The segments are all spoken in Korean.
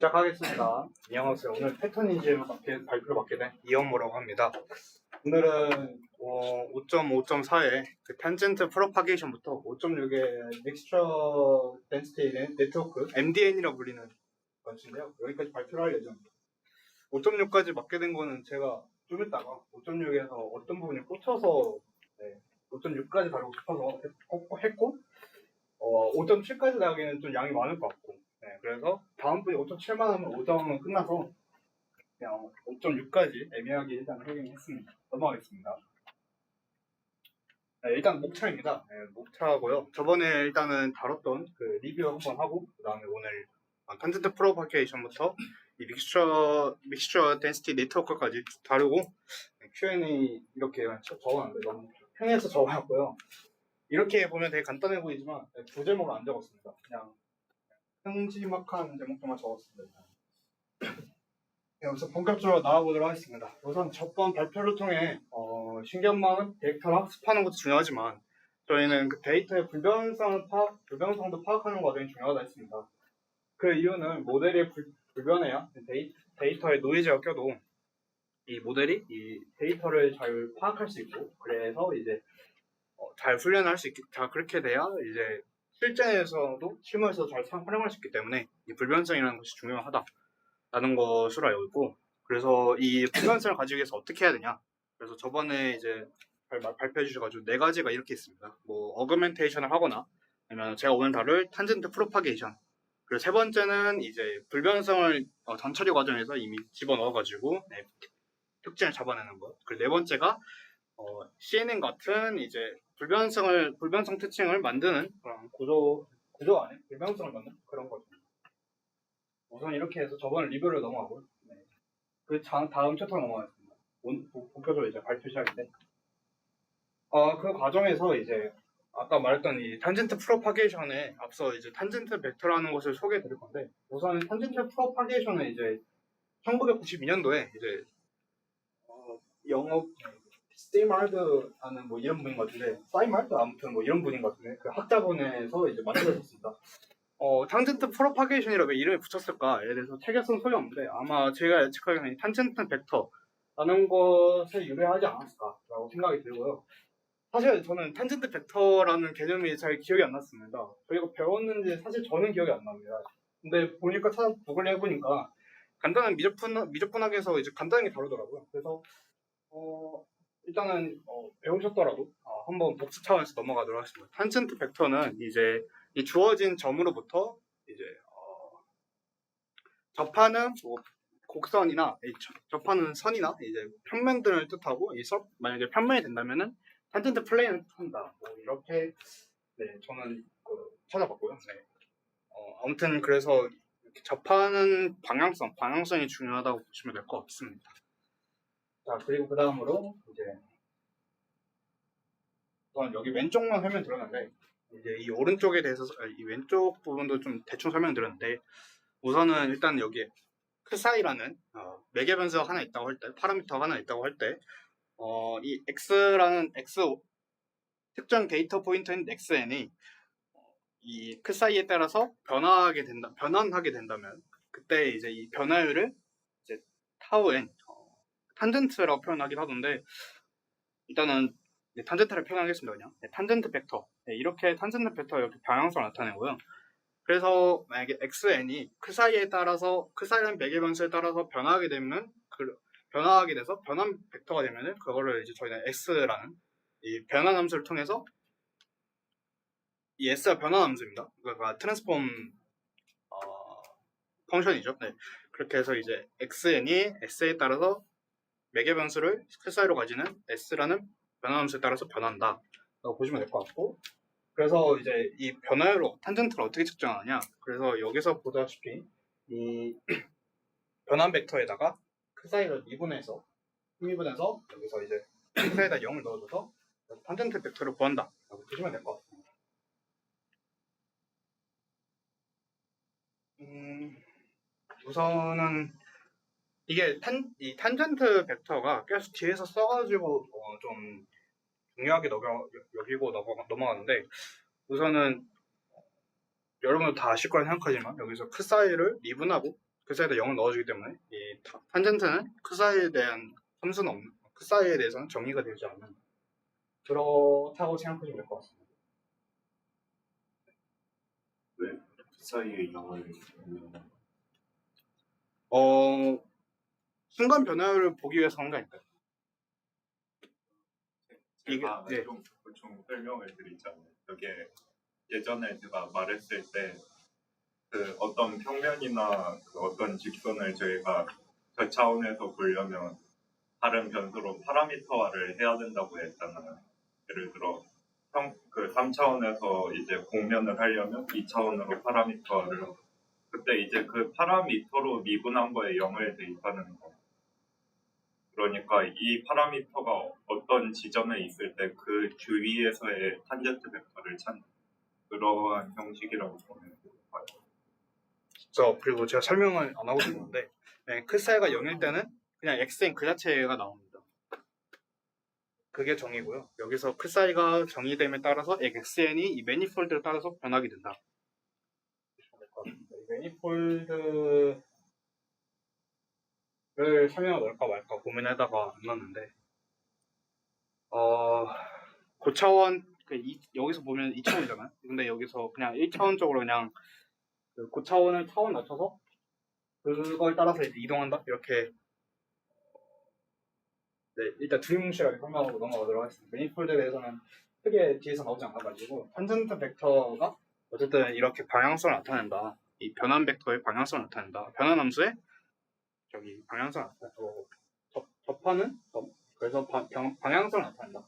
시작하겠습니다. 안녕하세요. 오늘 패턴 인지를 발표를 맡게 된 이현모라고 합니다. 오늘은 5.5.4의 그 탄젠트 프로파게이션부터 5.6의 믹스처 덴시티 네트워크 MDN이라고 불리는 것인데요. 여기까지 발표를 할 예정입니다. 5.6까지 맡게 된 거는 제가 좀 이따가 5.6에서 어떤 부분이 꽂혀서 5.6까지 다루고 싶어서 했고 5.7까지 나가기는 좀 양이 많을 것 같고 그래서 다음번에 5.7만 하면 5점은 끝나서 그냥 5.6까지 애매하게 일단 확인했습니다. 넘어가겠습니다. 일단 목차입니다. 목차고요. 저번에 일단은 다뤘던 그 리뷰 한번 하고 그 다음에 오늘 탄젠트 프로파게이션부터 이 믹스처 덴시티 네트워크까지 다루고 Q&A 이렇게 적어놨는데 너무 평해서 적어놨고요. 이렇게 보면 되게 간단해 보이지만 두 제목을 안 적었습니다. 그냥 큼지막한 제목들만 적었습니다. 여기서 본격적으로 나와보도록 하겠습니다. 우선 저번 발표를 통해 신경망은 데이터를 학습하는 것도 중요하지만 저희는 그 데이터의 불변성도 파악하는 과정이 중요하다 했습니다. 그 이유는 모델이 불변해야 데이터에 노이즈가 껴도 이 모델이 이 데이터를 잘 파악할 수 있고 그래서 이제 잘 훈련할 수 있게 그렇게 돼야 이제 실전에서도 실무에서 잘 활용할 수 있기 때문에 이 불변성이라는 것이 중요하다라는 것으로 알고 있고 그래서 이 불변성을 가지기 위해서 어떻게 해야 되냐 그래서 저번에 이제 발표해 주셔가지고 네 가지가 이렇게 있습니다. 뭐 어그멘테이션을 하거나 아니면 제가 오늘 다룰 탄젠트 프로파게이션 그리고 세 번째는 이제 불변성을 전처리 과정에서 이미 집어넣어가지고 특징을 잡아내는 것 그리고 네 번째가 CNN 같은 이제 불변성 특징을 만드는 그런 구조 안에 불변성을 넣는 그런 거죠. 우선 이렇게 해서 저번 리뷰를 넘어가고 그 다음 챕터로 넘어가겠습니다. 본격적으로 이제 발표 시작인데 그 과정에서 이제 아까 말했던 이 탄젠트 프로파게이션에 앞서 이제 탄젠트 벡터라는 것을 소개해 드릴 건데 우선 탄젠트 프로파게이션은 이제 1992년도에 이제 영어 스테이마르드라는 뭐 이런 분인 것 같은데 사이마르드 아무튼 뭐 이런 분인 것 같은데 그 학자분에서 이제 만들어졌습니다. 탄젠트 프로파게이션이라 왜 이름을 붙였을까에 대해서 책에 쓴 소리 없는데 아마 제가 예측하기에는 탄젠트 벡터라는 것에 유래하지 않았을까라고 생각이 들고요. 사실 저는 탄젠트 벡터라는 개념이 잘 기억이 안 났습니다. 저희가 배웠는지 사실 저는 기억이 안 납니다. 근데 보니까 구글 해보니까 간단한 미적분학에서 이제 간단하게 다루더라고요. 그래서 일단은 배우셨더라도 한번 복습 차원에서 넘어가도록 하겠습니다. 탄젠트 벡터는 이제 이 주어진 점으로부터 이제 접하는 뭐 곡선이나 접하는 선이나 이제 평면들을 뜻하고 만약에 평면이 된다면은 탄젠트 플레인을 뜻한다. 뭐 이렇게 저는 찾아봤고요. 아무튼 그래서 이렇게 접하는 방향성이 중요하다고 보시면 될 것 같습니다. 자 그리고 그 다음으로 이제 우선 여기 왼쪽만 설명드렸는데 이제 이 오른쪽에 대해서 이 왼쪽 부분도 좀 대충 설명드렸는데 우선은 일단 여기에 크사이라는 매개 변수가 하나 있다고 할 때 파라미터가 하나 있다고 할 때 이 x라는 특정 데이터 포인트인 xn이 이 크사이에 따라서 변환하게 된다면 그때 이제 이 변화율을 이제 타우 n 탄젠트라고 표현하기도 하던데 일단은 탄젠트를 표현하겠습니다. 그냥 탄젠트 벡터 이렇게 탄젠트 벡터 이렇게 방향성을 나타내고요. 그래서 만약에 xn이 크사이라는 매개 변수에 따라서 변화하게 돼서 변환 벡터가 되면은 그거를 이제 저희는 x라는 이 변환 함수를 통해서 이 s가 변환 함수입니다. 그러니까 트랜스폼 펑션이죠. 그렇게 해서 이제 xn이 s에 따라서 매개 변수를 크사이로 가지는 s라는 변환 함수에 따라서 변한다. 라고 보시면 될 것 같고 그래서 이제 이 변화율로 탄젠트를 어떻게 측정하느냐 그래서 여기서 보다시피 이 변환 벡터에다가 크사이를 미분해서 여기서 이제 크사이에다 0을 넣어줘서 탄젠트 벡터를 구한다 라고 보시면 될 것 같습니다. 우선은 이게 이 탄젠트 벡터가 계속 뒤에서 써가지고 좀 중요하게 여기고 넘어가는데 우선은 여러분도 다 아실 거라 생각하지만 여기서 크사이를 미분하고 그 사이에다 0을 넣어주기 때문에 이 탄젠트는 그 사이에 대한 함수는 없는, 그 사이에 대해서는 정의가 되지 않는, 그렇다고 생각하시면 될 것 같습니다. 왜 그 사이에 영을 순간 변화를 보기 위해서 한 거 아닐까요? 제가 네. 좀 보충 설명을 드리자면, 그게 예전에 제가 말했을 때 그 어떤 평면이나 그 어떤 직선을 저희가 저 차원에서 보려면 다른 변수로 파라미터화를 해야 된다고 했잖아요. 예를 들어 그 3차원에서 이제 공면을 하려면 2차원으로 파라미터화를 하고, 그때 이제 그 파라미터로 미분한 거에 0을 대입하는 거. 그러니까 이 파라미터가 어떤 지점에 있을 때 그 주위에서의 탄젠트 벡터를 찾는 그러한 형식이라고 보면 돼요. 그리고 제가 설명을 안 하고 있는데, 네, 그 사이가 0일 때는 그냥 xn 그 자체가 나옵니다. 그게 정의고요. 여기서 그 사이가 정의됨에 따라서 xn이 이 매니폴드를 따라서 변하게 된다. 이 매니폴드를 설명을 넣을까 말까 고민하다가 안 넣었는데, 고차원, 여기서 보면 2차원이잖아요. 근데 여기서 그냥 1차원적으로 그냥 그 고차원을 차원 낮춰서 그걸 따라서 이제 이동한다? 이렇게. 네, 일단 두유뭉실하게 설명하고 넘어가도록 하겠습니다. 매니폴드에 대해서는 크게 뒤에서 나오지 않아가지고, 탄젠트 벡터가 어쨌든 이렇게 방향성을 나타낸다. 이 변환 벡터의 방향성을 나타낸다. 변환 함수의 방향성을 나타낸다. 접하는 점. 그래서 방향성을 나타낸다.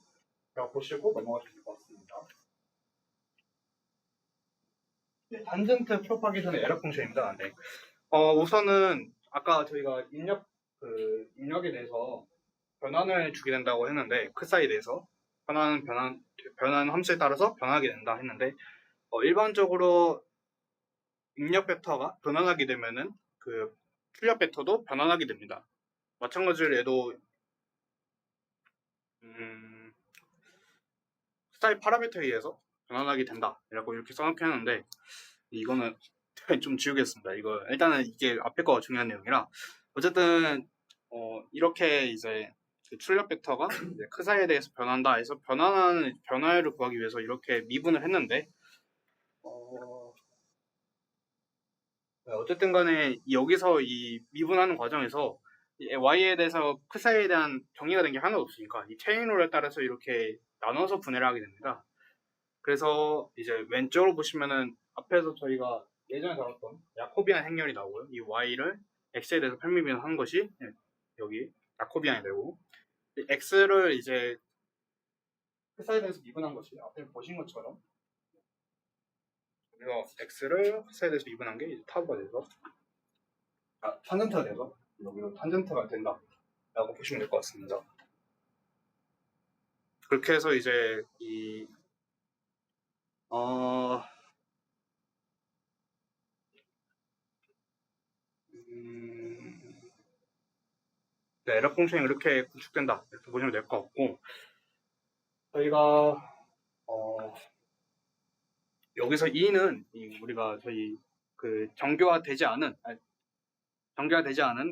라고 보시고 넘어가시면 될 것 같습니다. 네, 탄젠트 프로파게이션의 에러 펑션입니다. 네. 우선은 아까 저희가 입력에 대해서 변환을 주게 된다고 했는데, 그 사이에 대해서 변환 함수에 따라서 변하게 된다 했는데, 일반적으로 입력 벡터가 변환하게 되면은 그 출력 벡터도 변환하게 됩니다. 마찬가지로 얘도 스타일 파라미터에 의해서 변환하게 된다 라고 이렇게 써놓겠는데, 이거는 좀 지우겠습니다. 이거 일단은 이게 앞에 거가 중요한 내용이라, 어쨌든 이렇게 이제 그 출력 벡터가 이제 그 사이에 대해서 변한다 해서 변화를 구하기 위해서 이렇게 미분을 했는데, 어쨌든 간에 여기서 이 미분하는 과정에서 이 y에 대해서 그 사이에 대한 정의가 된 게 하나도 없으니까 이 체인룰에 따라서 이렇게 나눠서 분해를 하게 됩니다. 그래서 이제 왼쪽으로 보시면은 앞에서 저희가 예전에 다뤘던 야코비안 행렬이 나오고요. 이 y를 x에 대해서 편미분하는 것이 여기 야코비안이 되고, x를 이제 그 사이에 대해서 미분한 것이 앞에 보신 것처럼, 그래서 x를 그 사이에 대해서 미분한 게 이제 타브가 돼서 탄젠트가 돼서 여기로 탄젠트가 된다 라고 보시면 될 것 같습니다. 그렇게 해서 이제 네, 에러 펑션이 이렇게 구축된다 이렇게 보시면 될 것 같고, 저희가 여기서 E는 우리가 저희 그 정교화되지 않은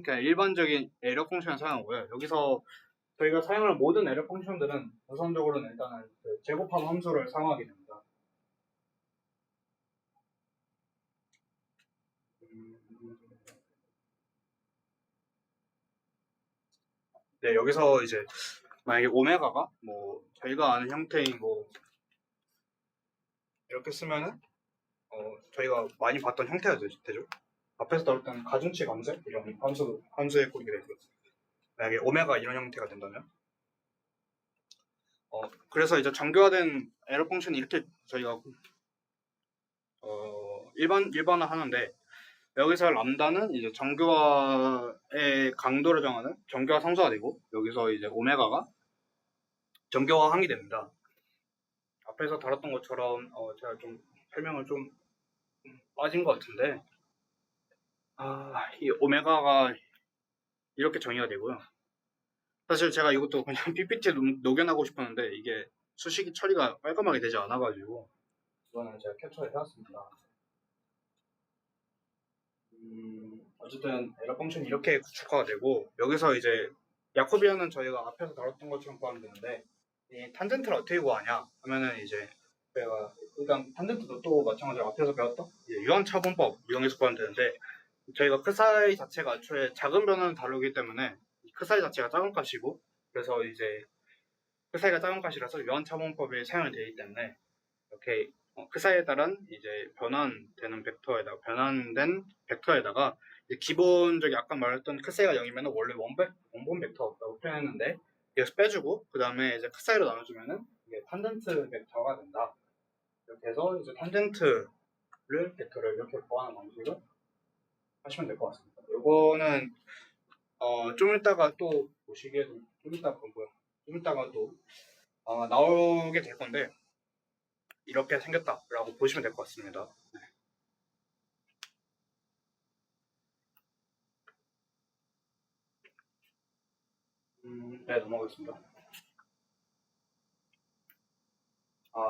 그냥 일반적인 에러 펑션을 사용하고요. 여기서 저희가 사용할 모든 에러 펑션들은 우선적으로는 일단은 그 제곱함 함수를 사용하게 됩니다. 네, 여기서 이제 만약에 오메가가 뭐 저희가 아는 형태인 뭐 이렇게 쓰면은 저희가 많이 봤던 형태가 되죠. 앞에서 다뤘던 가중치 감세 이런 함수에 꾸리게 되죠. 만약에 오메가 이런 형태가 된다면, 그래서 이제 정교화된 에러 펑션이 이렇게 저희가 일반화 하는데, 여기서 람다는 이제 정교화의 강도를 정하는 정교화 상수가 되고, 여기서 이제 오메가가 정교화 항이 됩니다. 앞에서 다뤘던 것처럼 제가 좀 설명을 좀 빠진 것 같은데, 이 오메가가 이렇게 정의가 되고요. 사실 제가 이것도 그냥 PPT에 녹여나고 싶었는데 이게 수식이 처리가 깔끔하게 되지 않아가지고 이거는 제가 캡처를 해왔습니다. 어쨌든 에러 펑션이 이렇게 구축화가 되고 여기서 이제 야코비안은 저희가 앞에서 다뤘던 것처럼 구하면 되는데 이 탄젠트를 어떻게 구하냐 하면은 이제 저희가 일단 탄젠트도 또 마찬가지로 앞에서 배웠던 이제 유한차분법 이용해서 구하면 되는데 저희가 크 사이 자체가 애초에 작은 변화는 다루기 때문에 크 사이 자체가 작은 값이고 그래서 이제 크 사이가 작은 값이라서 유한차분법이 사용이 되기 때문에 이렇게 그 사이에 따른 이제 변환된 벡터에다가 이제 기본적인 아까 말했던 크 사이가 0이면 원래 원본 벡터라고 표현했는데 여기서 빼주고 그 다음에 이제 크 사이로 나눠주면은 이게 탄젠트 벡터가 된다. 이렇게 해서 이제 탄젠트를 벡터를 이렇게 구하는 방식으로 하시면 될 것 같습니다. 요거는 좀 이따가 또 보시기에도 좀 이따가 또 나오게 될 건데 이렇게 생겼다라고 보시면 될 것 같습니다. 네, 넘어가겠습니다.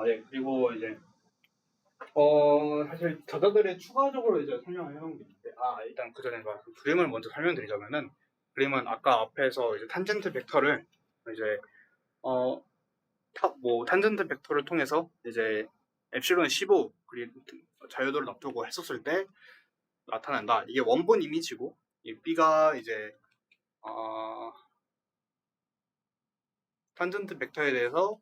네, 그리고 이제 사실 저자들이 추가적으로 이제 설명을 해놓은 게 있는데, 일단 그 전에 그림을 먼저 설명드리자면은, 그림은 아까 앞에서 이제 탄젠트 벡터를 이제 탄젠트 벡터를 통해서 이제 엡실론 15 그리고 자유도를 놔두고 했었을 때 나타난다. 이게 원본 이미지고, 이 B가 이제 탄젠트 벡터에 대해서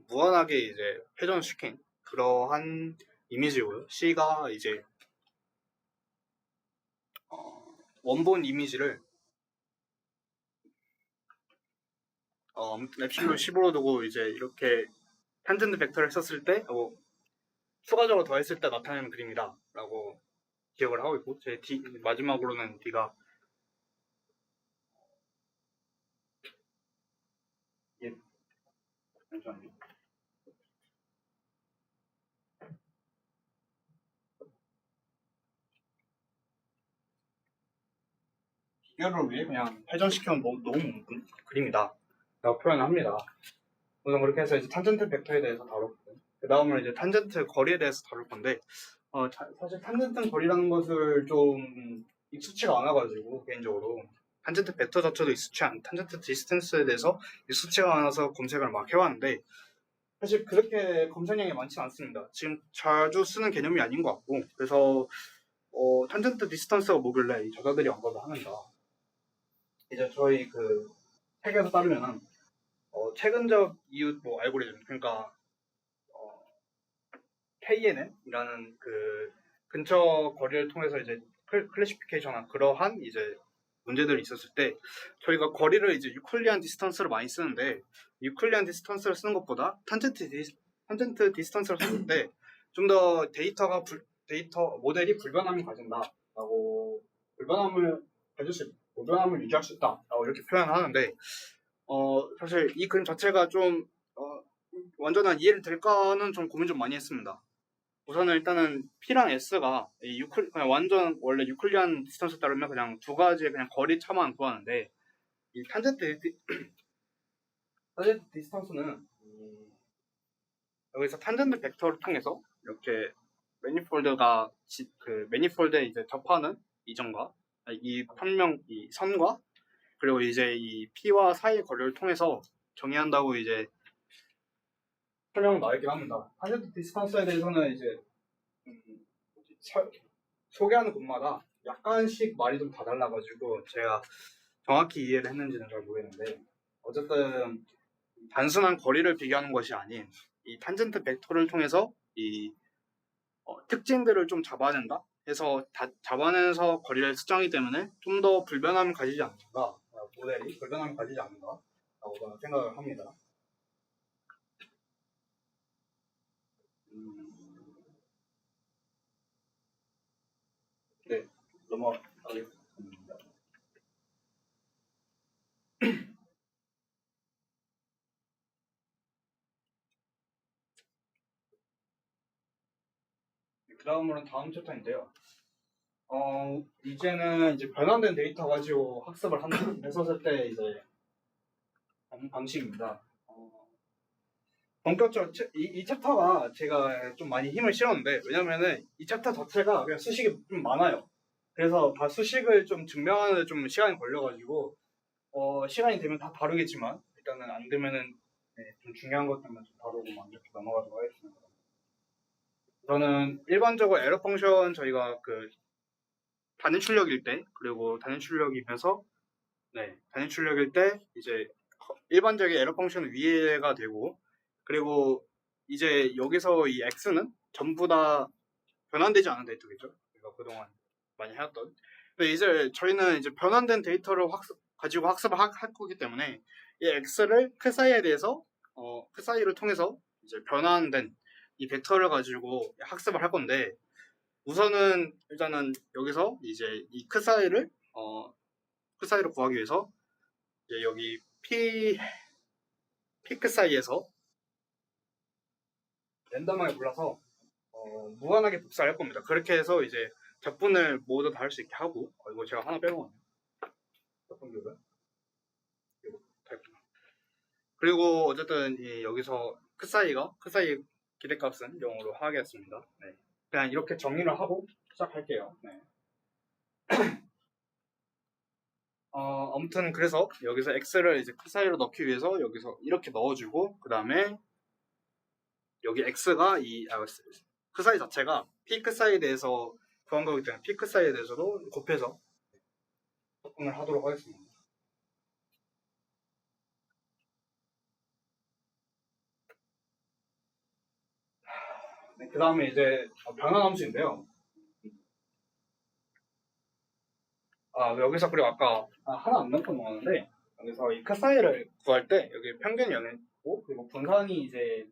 무한하게 이제 회전시킨 그러한 이미지고요. C가 이제 원본 이미지를 엡실론 15로 두고 이제 이렇게 탄젠트 벡터를 썼을 때 추가적으로 더했을 때 나타내는 그림이다 라고 기억을 하고 있고 제 마지막으로는 D가 잠시만요. 비교를 위해 그냥 회전시켜놓은 너무 뭉근 그림이다 라고 표현을 합니다. 우선 그렇게 해서 이제 탄젠트 벡터에 대해서 다뤘고 그 다음으로 이제 탄젠트 거리에 대해서 다룰 건데 사실 탄젠트 거리라는 것을 좀 익숙치가 않아가지고 개인적으로 탄젠트 벡터 자체도 탄젠트 디스턴스에 대해서 익숙치가 않아서 검색을 막 해왔는데 사실 그렇게 검색량이 많지는 않습니다. 지금 자주 쓰는 개념이 아닌 것 같고 그래서 탄젠트 디스턴스가 뭐길래 이 저자들이 언급을 하는가 이제 저희 그 책에서 따르면은 최근적 이웃 알고리즘 그러니까 KNN이라는 그 근처 거리를 통해서 이제 클래시피케이션한 그러한 이제 문제들이 있었을 때 저희가 거리를 이제 유클리안 디스턴스를 많이 쓰는데 유클리안 디스턴스를 쓰는 것보다 탄젠트 디스턴스를 썼을 때 좀 더 데이터 모델이 불변함을 가진다라고 불변함을 유지할 수 있다라고 이렇게 표현하는데 사실 이 그림 자체가 좀 완전한 이해를 될까는 좀 고민 좀 많이 했습니다. 우선은 일단은 P랑 S가 그냥 완전 원래 유클리안 디스턴스 따르면 그냥 두 가지의 그냥 거리 차만 구하는데 이 탄젠트 디스턴스는 여기서 탄젠트 벡터를 통해서 이렇게 매니폴드에 이제 접하는 이점과 이 선과 그리고 이제 이 P와 사이의 거리를 통해서 정의한다고 이제 설명 나와 있긴 합니다. 탄젠트 디스턴스에 대해서는 이제 소개하는 곳마다 약간씩 말이 좀 다 달라가지고 제가 정확히 이해를 했는지는 잘 모르겠는데 어쨌든 단순한 거리를 비교하는 것이 아닌 이 탄젠트 벡터를 통해서 이 특징들을 좀 잡아낸다 해서 잡아내서 거리를 측정하기 때문에 좀 더 불변함을 가지지 않는가 모델이 불변함을 가지지 않는가라고 저는 생각을 합니다. 네, 넘어가겠습니다. 그 다음으로는 다음 챕터인데요. 이제는 이제 변환된 데이터 가지고 학습을 했었을 때 이제 방식입니다. 본격적으로 이 챕터가 제가 좀 많이 힘을 실었는데 왜냐면은 이 챕터 자체가 그냥 수식이 좀 많아요. 그래서 다 수식을 좀 증명하는 좀 시간이 걸려가지고 시간이 되면 다 다루겠지만 일단은 안 되면은 좀 중요한 것들만 좀 다루고 막 이렇게 넘어가도록 하겠습니다. 저는 일반적으로 에러 펑션 저희가 그 단위 출력일 때 그리고 단위 출력이면서 단위 출력일 때 이제 일반적인 에러 펑션은 위에가 되고 그리고 이제 여기서 이 x는 전부 다 변환되지 않은 데이터겠죠. 우리가 그동안 많이 해왔던. 근데 이제 저희는 이제 변환된 데이터를 가지고 학습을 할 거기 때문에 이 x를 그 사이에 대해서 그 사이를 통해서 이제 변환된 이 벡터를 가지고 학습을 할 건데 우선은 일단은 여기서 이제 이 크 사이를 크 사이를 구하기 위해서 이제 여기 피크 사이에서 랜덤하게 골라서 무한하게 복사를 할 겁니다. 그렇게 해서 이제 적분을 모두 다 할 수 있게 하고 이거 제가 하나 빼먹었네. 적분 교분 그리고 어쨌든 여기서 크 사이 기대값은 0으로 하겠습니다. 네. 그냥 이렇게 정리를 하고 시작할게요. 네. 아무튼 그래서 여기서 x를 이제 크 사이로 넣기 위해서 여기서 이렇게 넣어주고 그 다음에 여기 x가 크 사이 자체가 피크 사이에 대해서 구한 거기 때문에 피크 사이에 대해서도 곱해서 접근을 하도록 하겠습니다. 네, 그 다음에 이제 변환함수인데요. 여기서 그리고 아까 하나 안 넣고 넘어갔는데 여기서 이 크 사이를 구할 때 여기 평균이 0이고 그리고 분산이 이제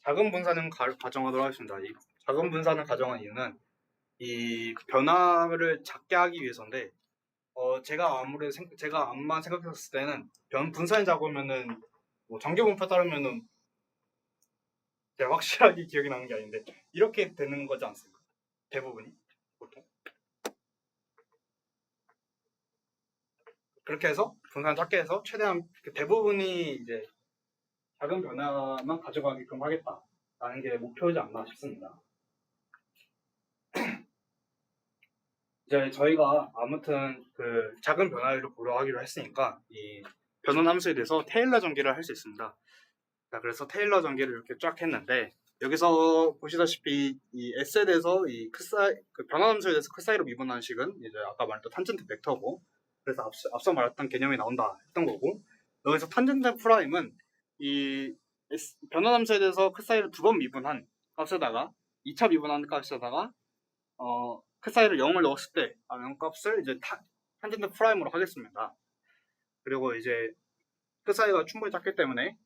작은 분산은 가정하도록 하겠습니다. 이 작은 분산을 가정한 이유는 이 변화를 작게 하기 위해서인데 제가 암만 생각했을 때는 분산이 작으면은 뭐 전기분포 따르면은 제가 확실하게 기억이 나는 게 아닌데 이렇게 되는 거지 않습니까? 대부분이 보통 그렇게 해서 분산 작게 해서 최대한 대부분이 이제 작은 변화만 가져가게끔 하겠다라는 게 목표이지 않나 싶습니다. 이제 저희가 아무튼 그 작은 변화를 고려하기로 했으니까 이 변환 함수에 대해서 테일러 전개를 할 수 있습니다. 자, 그래서 테일러 전개를 이렇게 쫙 했는데 여기서 보시다시피 이 S에 대해서 이 그 변환 함수에 대해서 크 사이로 미분하는 식은 이제 아까 말했던 탄젠트 벡터고 그래서 앞서 말했던 개념이 나온다 했던 거고 여기서 탄젠트 프라임은 이 변환 함수에 대해서 크 사이를 두 번 미분한 값에다가 2차 미분한 값에다가 크 사이를 0을 넣었을 때 0 값을 이제 탄젠트 프라임으로 하겠습니다. 그리고 이제 크 사이가 충분히 작기 때문에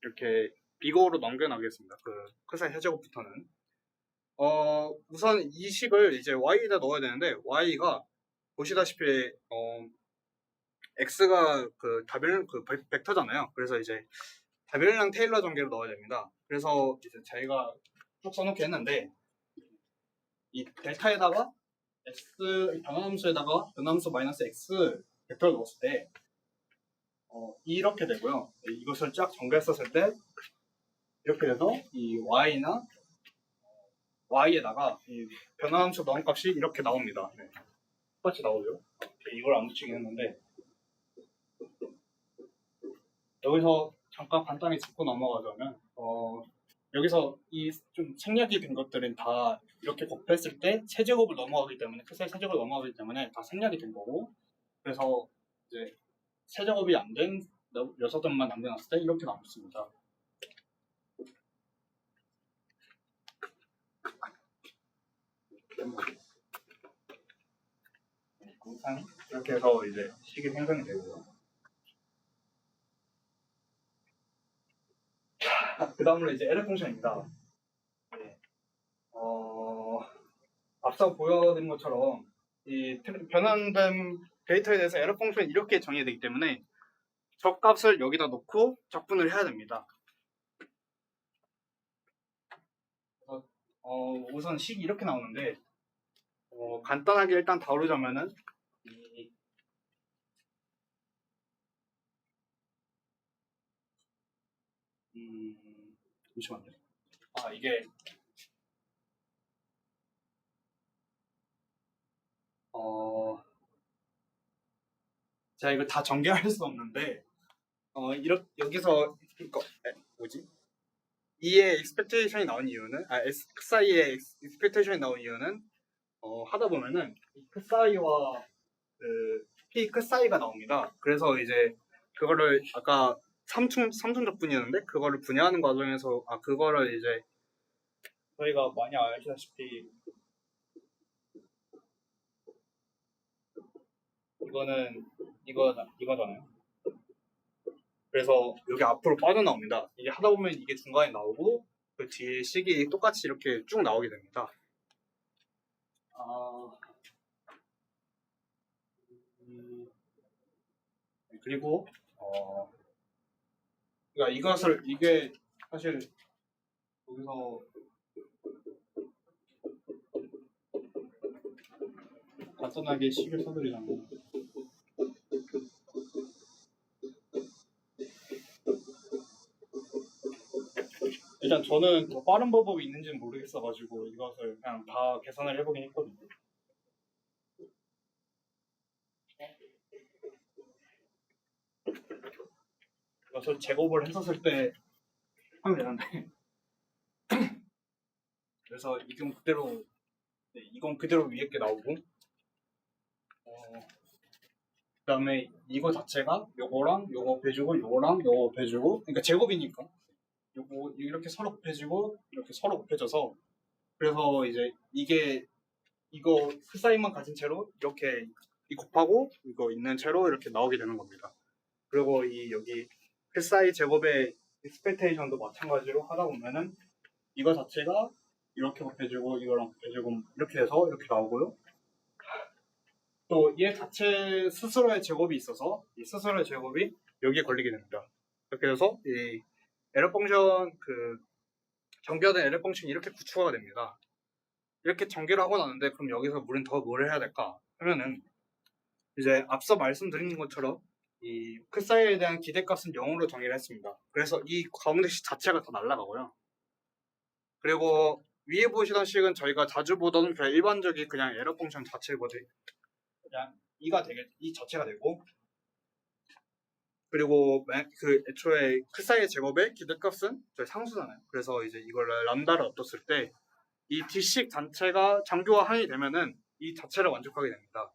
이렇게 비거로 넘겨나가겠습니다. 그 사이 해제곱부터는 우선 이 식을 이제 y에다 넣어야 되는데 y가 보시다시피 x가 그 벡터잖아요. 그래서 이제 다별량 테일러 전개를 넣어야 됩니다. 그래서 이제 저희가 쭉 써놓게 했는데 이 델타에다가 x 변환함수에다가 변환함수 마이너스 x 벡터를 넣었을 때 이렇게 되고요. 이것을 쫙 전개했었을 때 이렇게 돼서 이 y에다가 이 변환함수 넣은 값이 이렇게 나옵니다. 네. 똑같이 나오죠. 이걸 안 붙이긴 했는데 여기서 잠깐 간단히 짚고 넘어가자면 여기서 이 좀 생략이 된 것들은 다 이렇게 곱했을 때 세제곱을 넘어가기 때문에 크사이 세제곱을 넘어가기 때문에 다 생략이 된 거고 그래서 이제 세제곱이 안 된 녀석들만 남겨놨을 때 이렇게 남습니다. 이렇게 해서 이제 식이 생성이 되고요. 그 다음으로 이제 에러 펑션입니다. 네. 앞서 보여드린 것처럼 이 변환된 데이터에 대해서 에러 펑션이 이렇게 정의되기 때문에 적값을 여기다 놓고 적분을 해야 됩니다. 그래서 우선 식이 이렇게 나오는데 간단하게 일단 다루자면은 잠시만요. 이게 제가 이걸 다 전개할 수 없는데 이렇게 여기서 이거 뭐지? E의 expectation이 나온 이유는 xi의 expectation이 나온 이유는 하다 보면은 xi와 그 p xi가 나옵니다. 그래서 이제 그거를 아까 삼중적 분이었는데 그거를 분해하는 과정에서 그거를 이제 저희가 많이 아시다시피 이거는 이거잖아요. 그래서 여기 앞으로 빠져나옵니다. 이게 하다 보면 이게 중간에 나오고 그 뒤에 식이 똑같이 이렇게 쭉 나오게 됩니다. 그리고 그러니까 이게 사실 여기서 간단하게 식을 써드리자면 일단 저는 더 빠른 방법이 있는지는 모르겠어가지고 이것을 그냥 다 계산을 해보긴 했거든요. 이것을 제곱을 했었을 때 하면 되는데 그래서 이건 그대로 위에 게 나오고 그다음에 이거 자체가 요거랑 요거 곱해주고 요거랑 요거 곱해주고 그러니까 제곱이니까 요거 이렇게 서로 곱해지고 이렇게 서로 곱해져서 그래서 이제 이거 그 사인만 가진 채로 이렇게 이 곱하고 이거 있는 채로 이렇게 나오게 되는 겁니다. 그리고 이 여기 그 사이 제곱의 익스펙테이션도 마찬가지로 하다 보면은 이거 자체가 이렇게 곱해지고 이거랑 곱해지고 이렇게 해서 이렇게 나오고요. 또 얘 자체 스스로의 제곱이 있어서 이 스스로의 제곱이 여기에 걸리게 됩니다. 이렇게 해서 이 에러 펑션 전개된 에러 펑션이 이렇게 구축화가 됩니다. 이렇게 전개를 하고 나는데 그럼 여기서 우리는 더 뭘 해야 될까 하면은 이제 앞서 말씀드린 것처럼 이 크사이에 대한 기대값은 0으로 정의를 했습니다. 그래서 이 가운데 식 자체가 다 날아가고요. 그리고 위에 보시던 식은 저희가 자주 보던 그냥 일반적인 그냥 에러 펑션 자체거든요. 그냥 이 자체가 되고 그리고 그 애초에 크사이의 제곱의 기대값은 저희 상수잖아요. 그래서 이제 이걸 람다를 얻었을 때 이 D식 단체가 장교와 항이 되면은 이 자체를 만족하게 됩니다.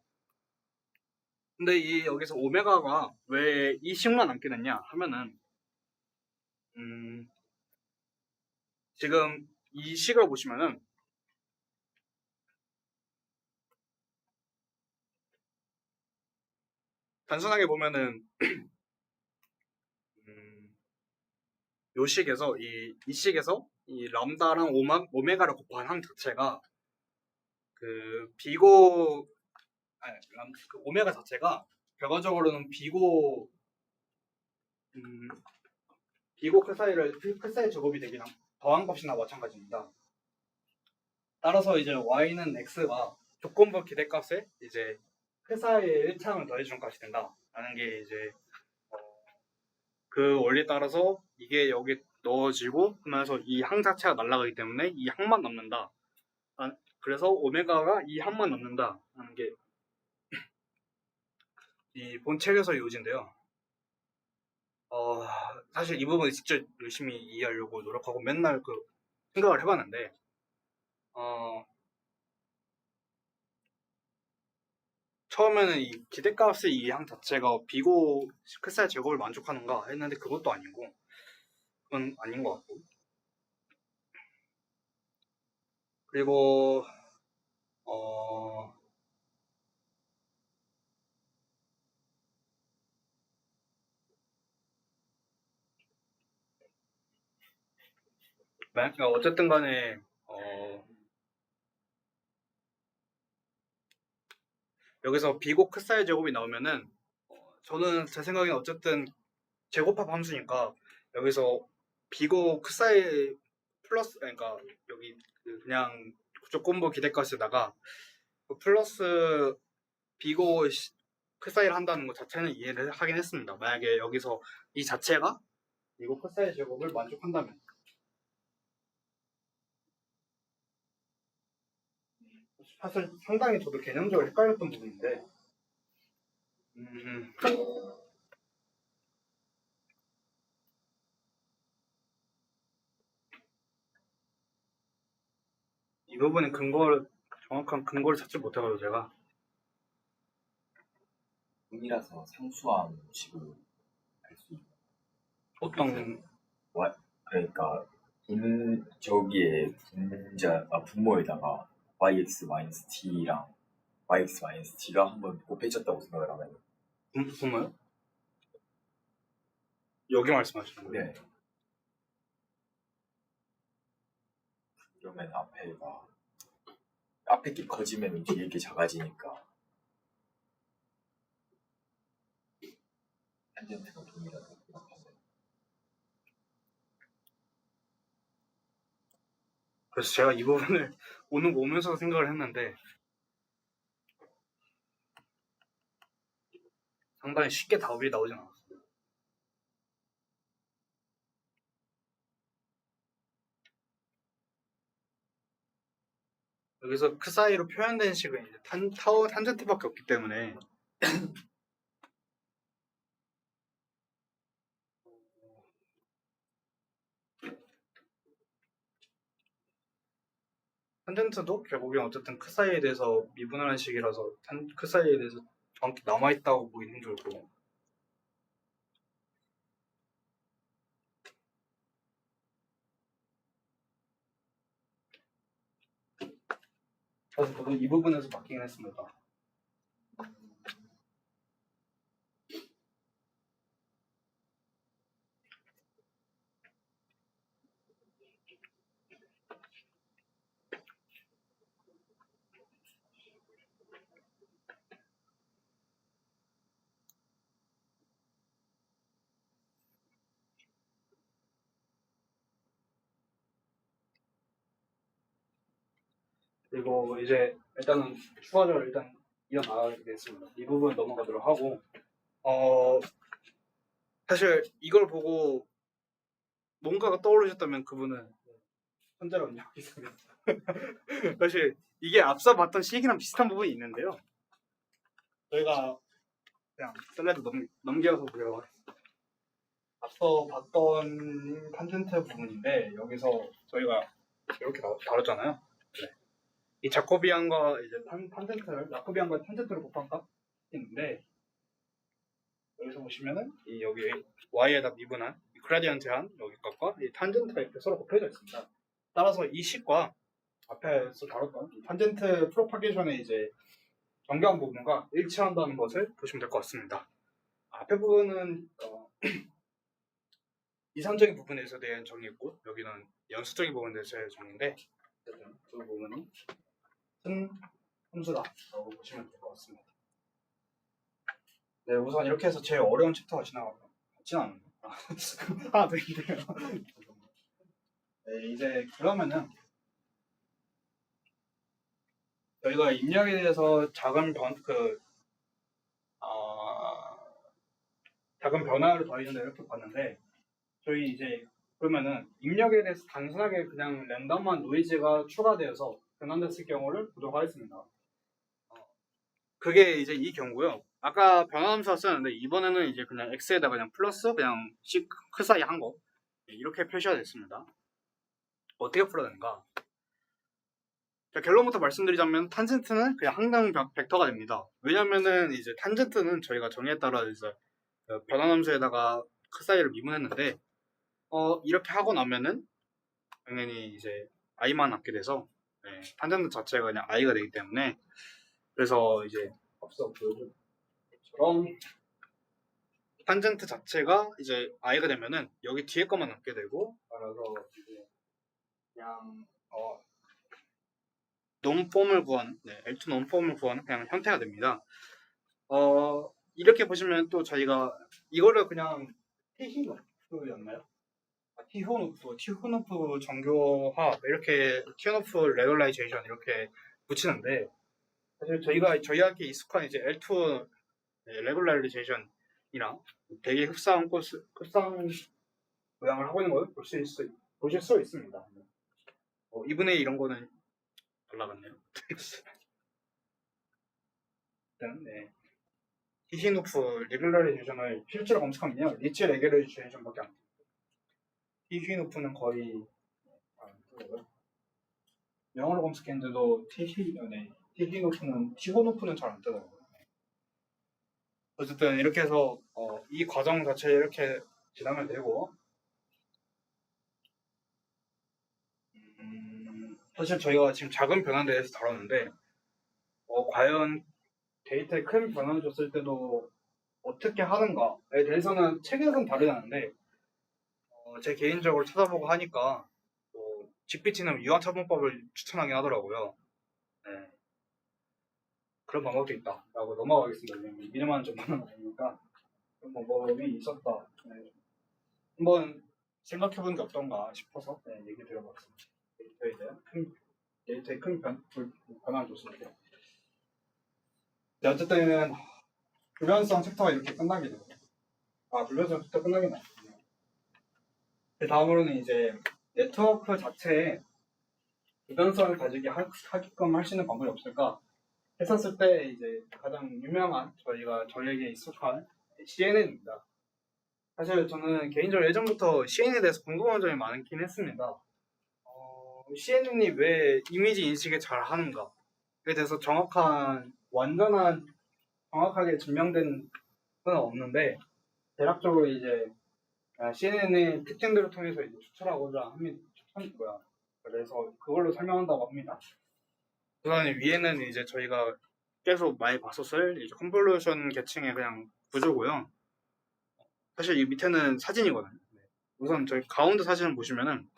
근데 이 여기서 오메가가 왜 이 식만 남게 됐냐 하면은 지금 이 식을 보시면은 단순하게 보면은 요 식에서 이 식에서 이 람다랑 오메가를 곱한 항 자체가 그 오메가 자체가 결과적으로는 비고 크사이 제곱이 되긴 더한 값이나 마찬가지입니다. 따라서 이제 y는 x가 조건부 기대값에 이제 크사이의 1창을 더해주는 값이 된다라는 게 이제 그 원리에 따라서 이게 여기 넣어지고 하면서 이 항 자체가 날아가기 때문에 이 항만 남는다. 그래서 오메가가 이 항만 남는다라는 게 이 본책에서 요지인데요. 사실 이 부분을 직접 열심히 이해하려고 노력하고 맨날 생각을 해봤는데 처음에는 이 기대값의 이 항 자체가 비고 크사이 제곱을 만족하는가 했는데 그것도 아니고 그건 아닌 것 같고 그리고 어쨌든 간에 여기서 비고 크사이 제곱이 나오면은 저는 제 생각에는 어쨌든 제곱합 함수니까 여기서 비고 크사이 플러스 그러니까 여기 그냥 조건부 기대값에다가 플러스 비고 크사이를 한다는 것 자체는 이해를 하긴 했습니다. 만약에 여기서 이 자체가 비고 크사이 제곱을 만족한다면 사실 상당히 저도 개념적으로 헷갈렸던 부분인데 음, 이 부분에 정확한 근거를 찾지 못해가지고 제가 분이라서 상수함 식으로 알 수 있는. 어떤 그러니까 저기에 분모에다가 yx-t랑 yx-t가 한번 곱해졌다고 생각을 하면. 부모요? 여기 말씀하시는 거예요? 네. 그러면 앞에 게 커지면 뒤에 게 작아지니까 탄젠트가 분이라서 생각하면. 그래서 제가 이 부분을 오면서 생각을 했는데 상당히 쉽게 답이 나오진 않았어요. 여기서 그 사이로 표현된 식은 이제 탄젠트밖에 없기 때문에 탄젠트도 결국엔 어쨌든 그 사이에 대해서 미분하는 식이라서 그 사이에 대해서 정확히 남아있다고 보기 힘들고 그래서 저도 이 부분에서 바뀌긴 했습니다. 그리고 이제 일단은 추가적으로 일단 이어나가게 됐습니다. 이 부분 넘어가도록 하고 사실 이걸 보고 뭔가가 떠오르셨다면 그분은 현재로 인정하겠습니다. 사실 이게 앞서 봤던 시기랑 비슷한 부분이 있는데요. 저희가 그냥 슬라이드 넘겨서 보려고 하겠습니다. 앞서 봤던 탄젠트 부분인데 여기서 저희가 이렇게 다뤘잖아요. 네. 이 자코비안과 이제 자코비안과 탄젠트를 곱한 값이 있는데 여기서 보시면은 이 여기 y에다 미분한 이 그라디언트한 여기 값과 이 탄젠트가 이렇게 서로 곱해져 있습니다. 따라서 이 식과 앞에서 다뤘던 이 탄젠트 프로파게이션의 이제 정교한 부분과 일치한다는 것을 보시면 될 것 같습니다. 앞에 부분은 이상적인 부분에서 대한 정의였고 여기는 연수적인 부분에 대해서 정의인데 어쨌든 그 부분은 큰 함수다라고 보시면 될 것 같습니다. 네, 우선 이렇게 해서 제일 어려운 챕터가 지나갔네요. 하나 더 있네요. 네, 이제 그러면은 저희가 입력에 대해서 작은 변화를 더해준다 이렇게 봤는데 저희 이제 그러면은 입력에 대해서 단순하게 그냥 랜덤한 노이즈가 추가되어서 변환됐을 경우를 보도록 하겠습니다. 그게 이제 이 경우고요. 아까 변환함수가 쓰였는데 이번에는 이제 그냥 x에다가 그냥 플러스 그냥 C 크 사이 한 거 이렇게 표시가 됐습니다. 어떻게 풀어야 되는가? 자, 결론부터 말씀드리자면 탄젠트는 그냥 항등 벡터가 됩니다. 왜냐면은 이제 탄젠트는 저희가 정의에 따라 이제 변환함수에다가 크 사이를 미분했는데 이렇게 하고 나면은 당연히 이제 i만 남게 돼서 탄젠트 자체가 그냥 i가 되기 때문에 그래서 이제 앞서 보여준 것처럼 탄젠트 자체가 이제 i가 되면은 여기 뒤에 것만 남게 되고 따라서 이제 그냥 논폼을 구하는 L2 논폼을 구하는 그냥 형태가 됩니다. 이렇게 보시면 또 저희가 이거를 그냥 티히노프였나요? 티후노프 정교화 이렇게 티후노프 레귤라이제이션 이렇게 붙이는데 사실 저희한테 익숙한 이제 L2 레귤라이제이션이랑 되게 흡사한 모양을 하고 있는 걸 보실 수 있습니다. 2분의 1 이런 거는 잘 나갔네요. 어쨌든 네. 히히노프 레귤러리제이션을 실제로 검색하면요 리치 레귤러리제이션밖에 안 돼요. 히히노프는 거의 안 뜨고요. 영어로 검색했는데도 히히노프는 티호노프는 잘 안 뜨더라고요. 어쨌든 이렇게 해서 이 과정 자체 이렇게 지나면 되고 사실 저희가 지금 작은 변화에 대해서 다뤘는데 과연 데이터에 큰 변화를 줬을 때도 어떻게 하는가에 대해서는 책에서는 다르지 않은데 제 개인적으로 찾아보고 하니까 GPT는 유한 처분법을 추천하긴 하더라고요. 네. 그런 방법도 있다라고 넘어가겠습니다. 미래만 좀 많은 아니니까 그런 방법이 있었다. 네. 한번 생각해보는 게 어떤가 싶어서 얘기 드려봤습니다. 데이터에 큰 변화를 줬을 때. 네, 어쨌든 불변성 챕터가 이렇게 끝나게 돼요. 불변성 챕터 끝나긴 나왔군요. 그 다음으로는 이제 네트워크 자체에 불변성을 가지게 하게끔 할 수 있는 방법이 없을까 했었을 때 이제 가장 유명한 저희에게 익숙한 CNN입니다. 사실 저는 개인적으로 예전부터 CNN에 대해서 궁금한 점이 많긴 했습니다. CNN이 왜 이미지 인식을 잘 하는가에 대해서 정확하게 증명된 건 없는데 대략적으로 이제 CNN의 특징들을 통해서 이제 추출하고자 합니다. 그래서 그걸로 설명한다고 합니다. 우선 위에는 이제 저희가 계속 많이 봤었을 이제 컨볼루션 계층의 그냥 구조고요. 사실 이 밑에는 사진이거든요. 우선 저희 가운데 사진을 보시면은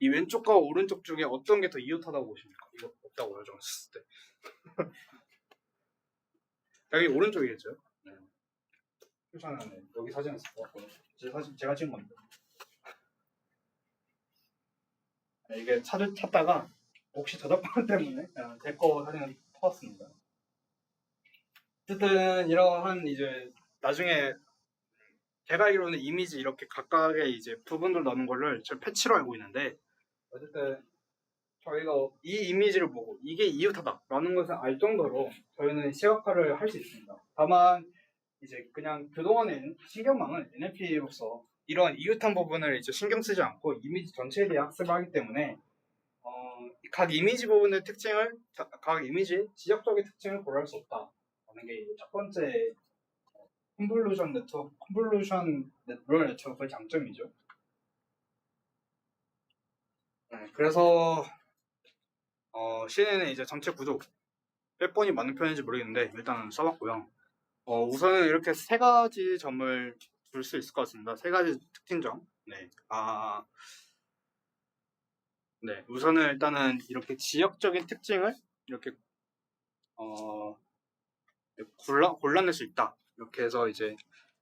이 왼쪽과 오른쪽 중에 어떤 게 더 이웃하다고 보십니까? 이거 없다고 적었을 때. 여기 오른쪽이겠죠? 네. 추천은 여기 사진에서 봤고요. 제가 찍은 겁니다. 이게 찾다가 혹시 저작권 때문에 제 거 사진을 퍼왔습니다. 어쨌든 이러한 이제 나중에 제가 알기로는 이미지 이렇게 각각의 이제 부분들 넣는 거를 저 패치로 알고 있는데 어쨌든 저희가 이 이미지를 보고 이게 이웃하다라는 것을 알 정도로 저희는 시각화를 할 수 있습니다. 다만 이제 그냥 그동안엔 신경망은 NLP로서 이런 이웃한 부분을 이제 신경 쓰지 않고 이미지 전체에 대해 학습을 하기 때문에 각 이미지 부분의 특징을 각 이미지 지적적인 특징을 고려할 수 없다라는 게 첫 번째 컨볼루션 뉴럴 네트워크의 장점이죠. 네, 그래서 CNN의 이제 전체 구조 몇 번이 맞는 편인지 모르겠는데 일단은 써봤고요. 우선은 이렇게 세 가지 점을 줄 수 있을 것 같습니다. 세 가지 특징점. 네. 네. 우선은 일단은 이렇게 지역적인 특징을 이렇게 골라낼 수 있다. 이렇게 해서 이제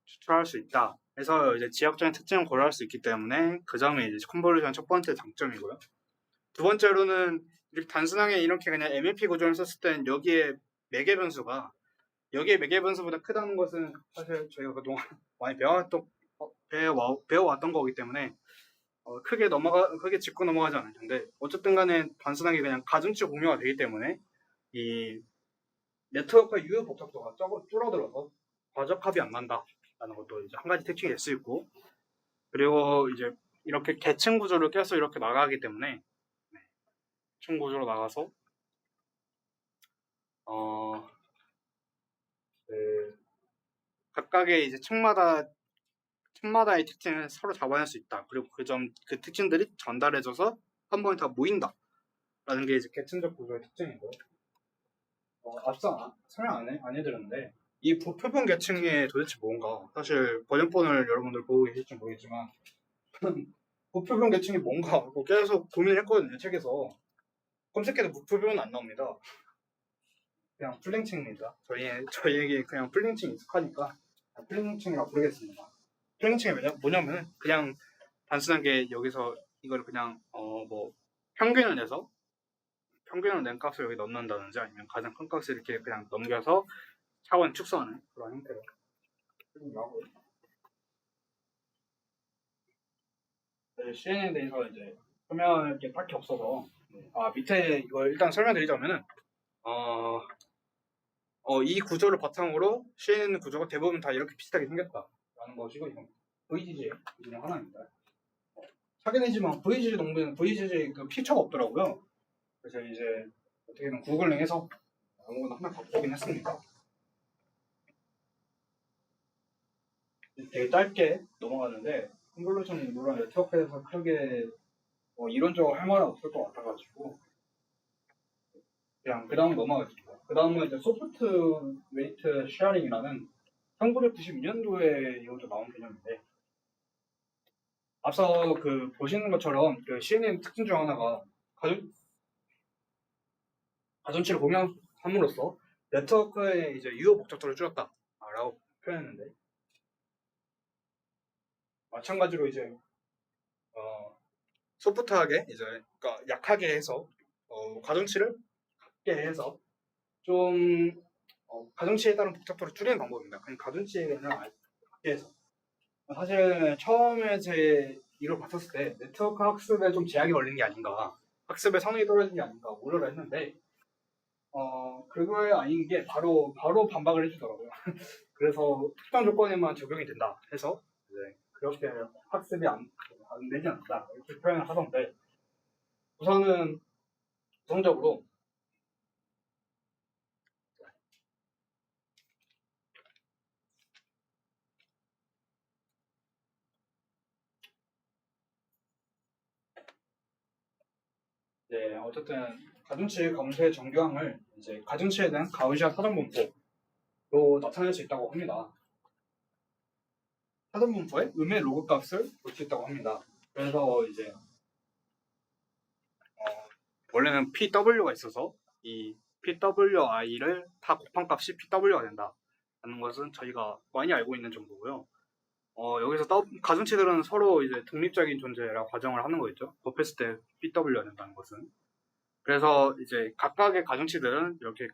추출할 수 있다. 해서 이제 지역적인 특징을 고려할 수 있기 때문에 그 점이 이제 컨볼루션 첫 번째 장점이고요. 두 번째로는 이렇게 단순하게 이렇게 그냥 MLP 구조를 썼을 때는 여기에 매개 변수가 여기에 매개 변수보다 크다는 것은 사실 저희가 그동안 많이 배워왔던 거기 때문에 크게 짚고 넘어가지 않을 텐데 어쨌든 간에 단순하게 그냥 가중치 공유가 되기 때문에 이 네트워크 유효 복잡도가 줄어들어서 과적합이 안 난다라는 것도 이제 한 가지 특징이 될 수 있고 그리고 이제 이렇게 계층 구조를 계속 이렇게 나가기 때문에 계층 구조로 나가서 각각의 이제 층마다의 특징을 서로 잡아낼 수 있다. 그리고 그 특징들이 전달해져서 한 번에 다 모인다라는 게 이제 계층적 구조의 특징이고요. 앞서 설명 안 해드렸는데 이 부표본 계층이 도대체 뭔가 사실 번역본을 여러분들 보고 계실지 모르겠지만 부표본 계층이 뭔가 하고 계속 고민을 했거든요. 책에서 검색해도 부표본은 안 나옵니다. 그냥 플랭칭입니다. 저희에게 그냥 플랭칭이 익숙하니까 플랭칭이라고 부르겠습니다. 플랭칭이 뭐냐면은 그냥 단순하게 여기서 이걸 그냥 평균을 낸 값을 여기 넣는다든지 아니면 가장 큰 값을 이렇게 그냥 넘겨서 차원 축소하는 그런 형태로 하고요. CNN에 대해서 이제 설명할 게 딱히 없어서 밑에 이걸 일단 설명드리자면은 이 구조를 바탕으로 CNN 구조가 대부분 다 이렇게 비슷하게 생겼다라는 것이고 이건 VGG 중에 하나입니다. 확인이지만 VGG 농도는 VGG 그 피처가 없더라고요. 그래서 이제 어떻게든 구글링 해서 아무거나 하나 갖고 오긴 했습니다. 되게 짧게 넘어가는데 컨볼루션 물론 네트워크에서 크게 이론적으로 할 말은 없을 것 같아가지고 그냥 그 다음 넘어가겠습니다. 그 다음은 이제 소프트 웨이트 쉐어링이라는 1992년도에 이것도 나온 개념인데 앞서 그 보시는 것처럼 그 CNN 특징 중 하나가 가중치를 공유함으로써 네트워크의 이제 유효 목적도를 줄였다라고 표현했는데 마찬가지로 이제 소프트하게 이제 그러니까 약하게 해서 가중치를 작게 해서 좀 가중치에 따른 복잡도를 줄이는 방법입니다. 그냥 가중치를 작게 해서 사실 처음에 제 이걸 봤었을 때 네트워크 학습에 좀 제약이 걸리는 게 아닌가 학습의 성능이 떨어지는 게 아닌가 우려를 했는데 그거에 아닌 게 바로 반박을 해주더라고요. 그래서 특정 조건에만 적용이 된다 해서 이제 그렇게 학습이 안 되지 않는다 이렇게 표현을 하던데 우선은 우선적으로 네, 어쨌든 가중치 검수의 정교함을 이제 가중치에 대한 가우시아 사정분포로 나타낼 수 있다고 합니다. 사정분포에 음의 로그 값을 볼 수 있다고 합니다. 그래서 이제 원래는 PW가 있어서 이 PWI를 다 곱한 값이 PW가 된다. 라는 것은 저희가 많이 알고 있는 정보고요. 여기서 가중치들은 서로 이제 독립적인 존재라고 가정을 하는 거겠죠. 곱했을 때 PW가 된다는 것은. 그래서 이제 각각의 가중치들은 이렇게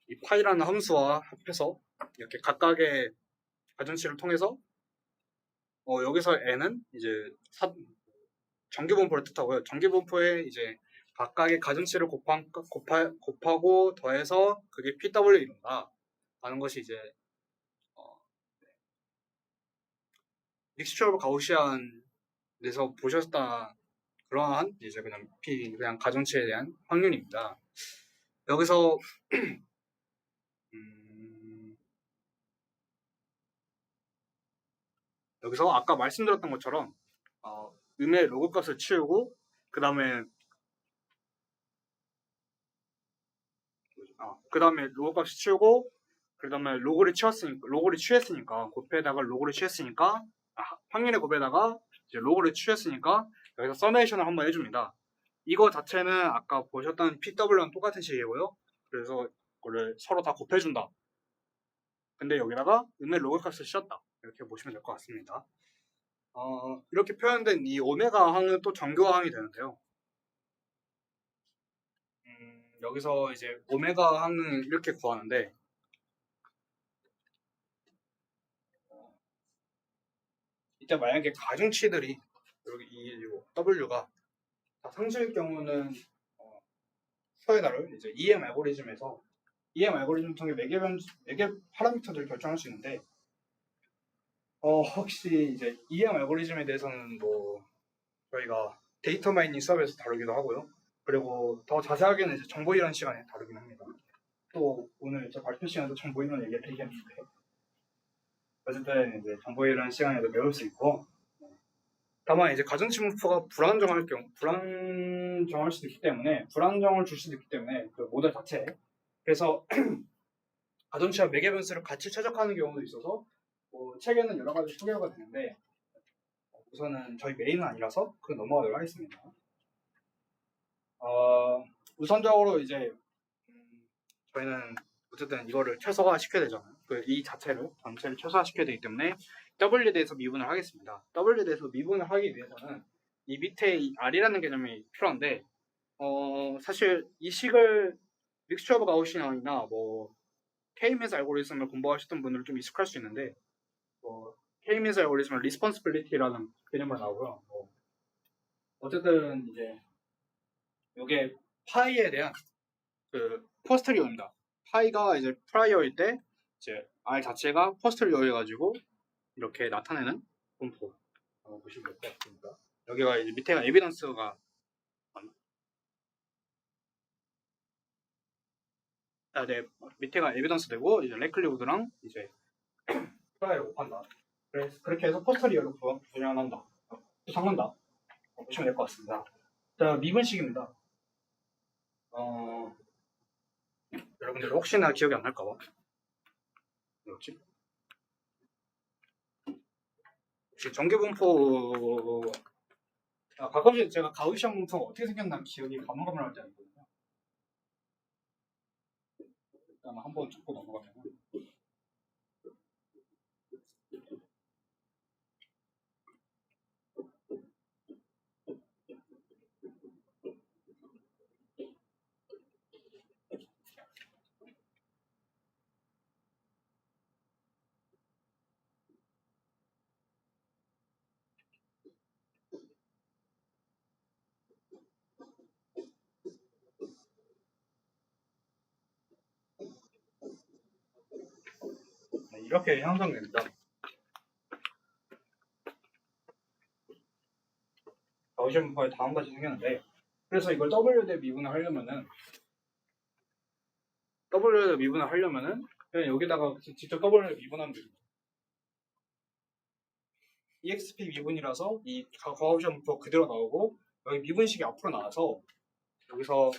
이 파이라는 함수와 합해서 이렇게 각각의 가중치를 통해서 여기서 n은 이제 정규분포를 뜻하고요. 정규분포에 이제 각각의 가중치를 곱하고 더해서 그게 PW를 이룬다. 라는 것이 이제 믹스처 오브 가우시안에서 보셨다 그러한 이제 그냥 가중치에 대한 확률입니다. 여기서 여기서 아까 말씀드렸던 것처럼 음의 로그 값을 치우고 그 다음에 로그 값을 치우고 그 다음에 로그를 취했으니까 곱에다가 로그를 취했으니까 확률의 곱에다가 이제 로그를 취했으니까 여기서 서메이션을 한번 해줍니다. 이거 자체는 아까 보셨던 PW랑 똑같은 식이고요. 그래서 그거를 서로 다 곱해준다. 근데 여기다가 음의 로그 값을 씌웠다. 이렇게 보시면 될 것 같습니다. 이렇게 표현된 이 오메가 항은 또 정교항이 되는데요. 여기서 이제 오메가 항은 이렇게 구하는데 이때 만약에 가중치들이 여기 이 W가 다 상수일 경우는 서에 다룰 이제 EM 알고리즘에서 EM 알고리즘 통해 매개 파라미터들을 결정할 수 있는데 혹시 이제 EM 알고리즘에 대해서는 뭐 저희가 데이터 마이닝 수업에서 다루기도 하고요. 그리고 더 자세하게는 이제 정보 이론 시간에 다루긴 합니다. 또 오늘 제 발표 시간에도 정보 이론 얘기해드리겠는데 어쨌든 이제 정보 이론 시간에도 배울 수 있고 다만 이제 가중치 분포가 불안정할 수도 있기 때문에 불안정을 줄 수도 있기 때문에 그 모델 자체에 그래서 가중치와 매개 변수를 같이 최적화하는 경우도 있어서 책에는 여러 가지 소개가 되는데 우선은 저희 메인은 아니라서 그 넘어가도록 하겠습니다. 우선적으로 이제 저희는 어쨌든 이거를 최소화 시켜야 되잖아요. 이 전체를 최소화 시켜야 되기 때문에 W에 대해서 미분을 하겠습니다. W에 대해서 미분을 하기 위해서는 이 밑에 이 R이라는 개념이 필요한데 사실 이 식을 믹스처 오브 가우시안이나 뭐 K-means 알고리즘을 공부하셨던 분들은 좀 익숙할 수 있는데 K-means 알고리즘은 responsibility라는 개념으로 나오고요. 어쨌든 이제 이게 파이에 대한 그 포스테리어입니다. 파이가 이제 프라이어일 때 이제 R 자체가 포스테리어여가지고 이렇게 나타내는 분포라고 보시면 될 것 같습니다. 여기가 이제 밑에가 에비던스가 네, 밑에가 에비던스 되고 이제 레클리우드랑 이제 프라이어 곱한다. 그래서 그렇게 해서 포스테리어로 분양한다. 구성한다. 보시면 될 것 같습니다. 자, 미분식입니다. 여러분들 혹시나 기억이 안 날까봐. 뭐였지? 혹시 전개분포 가끔씩 제가 가우시안 분포가 어떻게 생겼나 기억이 가물가물할 때 있거든요. 일단 한번 적고 넘어가면 네, 이렇게 형성됩니다. 가우시안 분포에 다음 같이 생겼는데 그래서 이걸 W 대 미분을 하려면은 그냥 여기다가 직접 W를 미분하면 됩니다. EXP 미분이라서 이 가우시안 분포 그대로 나오고 여기 미분식이 앞으로 나와서 여기서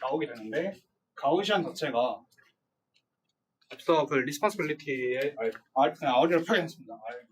나오게 되는데 가우시안 자체가 앞서 그 리스폰시빌리티의 그냥 R을 표현했습니다. R.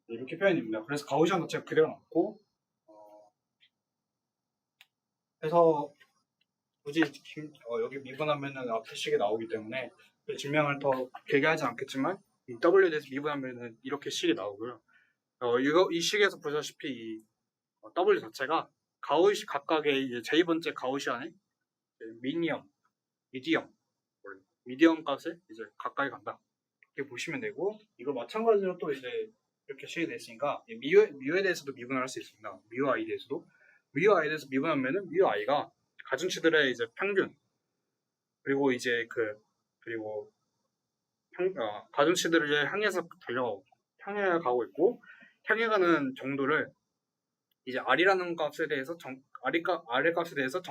이렇게 표현입니다. 그래서 가우시안 자체가 그대로 나왔고 그래서 굳이 여기 미분하면은 앞에 식이 나오기 때문에 증명을 더 길게 하진 않겠지만 이 W에 대해서 미분하면은 이렇게 식이 나오고요. 이 식에서 보시다시피 이 W 자체가 각각의 이제 j-번째 가우시안의 미디엄 값을 이제 가까이 간다. 이렇게 보시면 되고 이걸 마찬가지로 또 이제 이렇게 식이 됐으니까 뮤에 대해서도 미분을 할 수 있습니다. 뮤 i에 대해서도 뮤 i에 대해서 미분하면은 뮤 i가 가중치들의 이제 평균 그리고 이제 그리고 가중치들을 향해 가고 있고 향해 가는 정도를 이제 r이라는 값에 대해서 r의 값에 대해서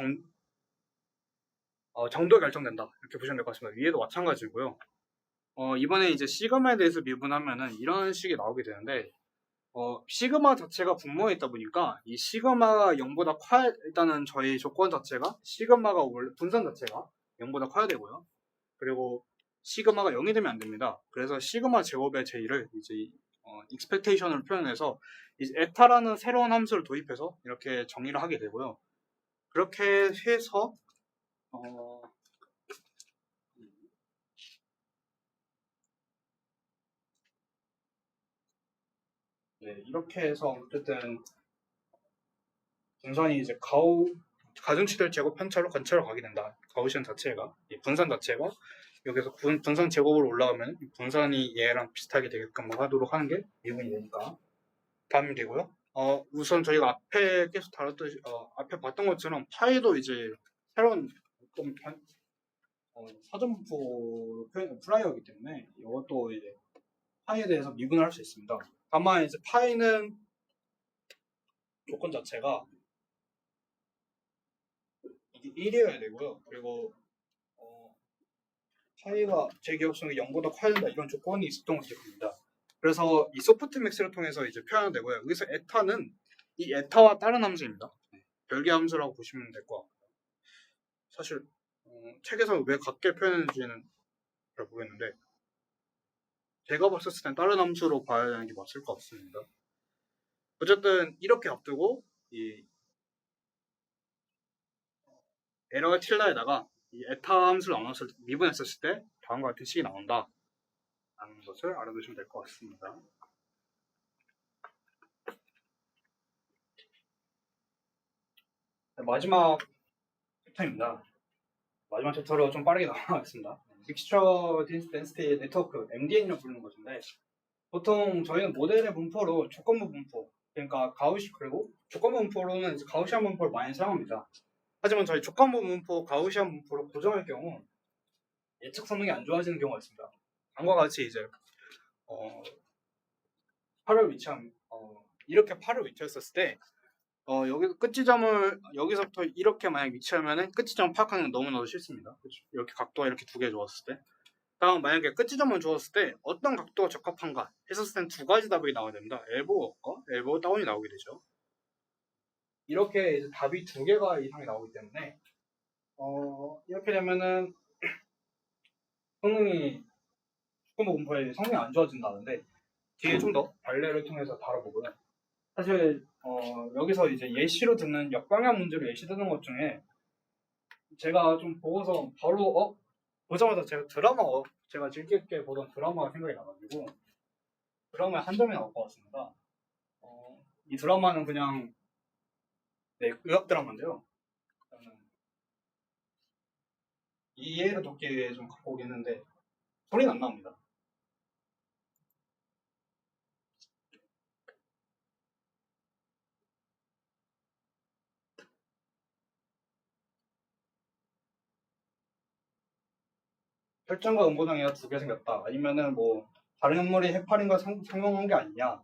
정도가 결정된다 이렇게 보시면 될 것 같습니다. 위에도 마찬가지고요. 이번에 이제 시그마에 대해서 미분하면은 이런 식이 나오게 되는데 시그마 자체가 분모에 있다 보니까 이 시그마가 0보다 일단은 저희 조건 자체가 시그마가 분산 자체가 0보다 커야 되고요. 그리고 시그마가 0이 되면 안 됩니다. 그래서 시그마 제곱의 j,를 이제 expectation으로 표현해서 이제 에타라는 새로운 함수를 도입해서 이렇게 정의를 하게 되고요. 그렇게 해서 네, 이렇게 해서 어쨌든 분산이 이제 가중치들 제곱 편차로 관차로 가게 된다. 가우시안 자체가 이 분산 자체가 여기서 분산 제곱으로 올라가면 분산이 얘랑 비슷하게 되게끔 하도록 하는 게 미분이 되니까 다음이 되고요. 우선 저희가 앞에 계속 다뤘듯이 앞에 봤던 것처럼 파이도 이제 새로운 좀 사전분포 표현 프라이어이기 때문에 이것도 이제 파이에 대해서 미분을 할 수 있습니다. 다만 이제 파이는 조건 자체가 이게 1이어야 되고요. 그리고 파이가 제 기억속에 0보다 커야 된다 이런 조건이 있었던 것으로 기억합니다. 그래서 이 소프트맥스를 통해서 이제 표현되고요. 여기서 에타는 이 에타와 다른 함수입니다. 별개 함수라고 보시면 될 것 같고요. 사실 책에서 왜 같게 표현했는지는 잘 모르겠는데 제가 봤을 땐 다른 함수로 봐야 되는 게 맞을 것 같습니다. 어쨌든 이렇게 앞두고 이 에러 틸라에다가 이 에타 함수를 나눴을 때, 미분했었을 때 다음과 같은 식이 나온다 라는 것을 알아두시면 될 것 같습니다. 네, 마지막 챕터입니다. 마지막 챕터로 좀 빠르게 넘어가겠습니다. 믹스처 덴시티 네트워크, MDN이라고 부르는 것인데, 보통 저희는 모델의 분포로 조건부 분포, 그러니까 그리고 조건부 분포로는 이제 가우시안 분포를 많이 사용합니다. 하지만 저희 조건부 분포, 가우시안 분포로 고정할 경우 예측 성능이 안 좋아지는 경우가 있습니다. 다음과 같이 이제 팔을 위치한 이렇게 팔을 위치했었을 때 여기 끝지점을 여기서부터 이렇게 만약 위치하면은 끝지점 파악하는 게 너무나도 쉽습니다. 그렇죠? 이렇게 각도가 이렇게 두 개 주었을 때, 다음 만약에 끝지점을 주었을 때 어떤 각도가 적합한가 했었을 땐 두 가지 답이 나와야 됩니다. 엘보우 업과 엘보우 다운이 나오게 되죠. 이렇게 이제 답이 두 개가 이상이 나오기 때문에 이렇게 되면은 성능이 조건부 분포에 성능이 안 좋아진다는데, 뒤에 좀 더 발레를 통해서 다뤄보고요. 사실 여기서 이제 예시로 듣는 역방향 문제로 예시 듣는 것 중에 제가 좀 보고서 바로 보자마자 제가 즐겁게 보던 드라마가 생각이 나가지고 드라마에 한 점이 나올 것 같습니다. 이 드라마는 그냥 의학 드라마인데요. 저는 이해를 돕기 위해 좀 갖고 오긴 했는데 소리는 안 나옵니다. 혈전과 음부장애가 두 개 생겼다. 아니면은 뭐 다른 인물이 해파린과 상용한 게 아니냐.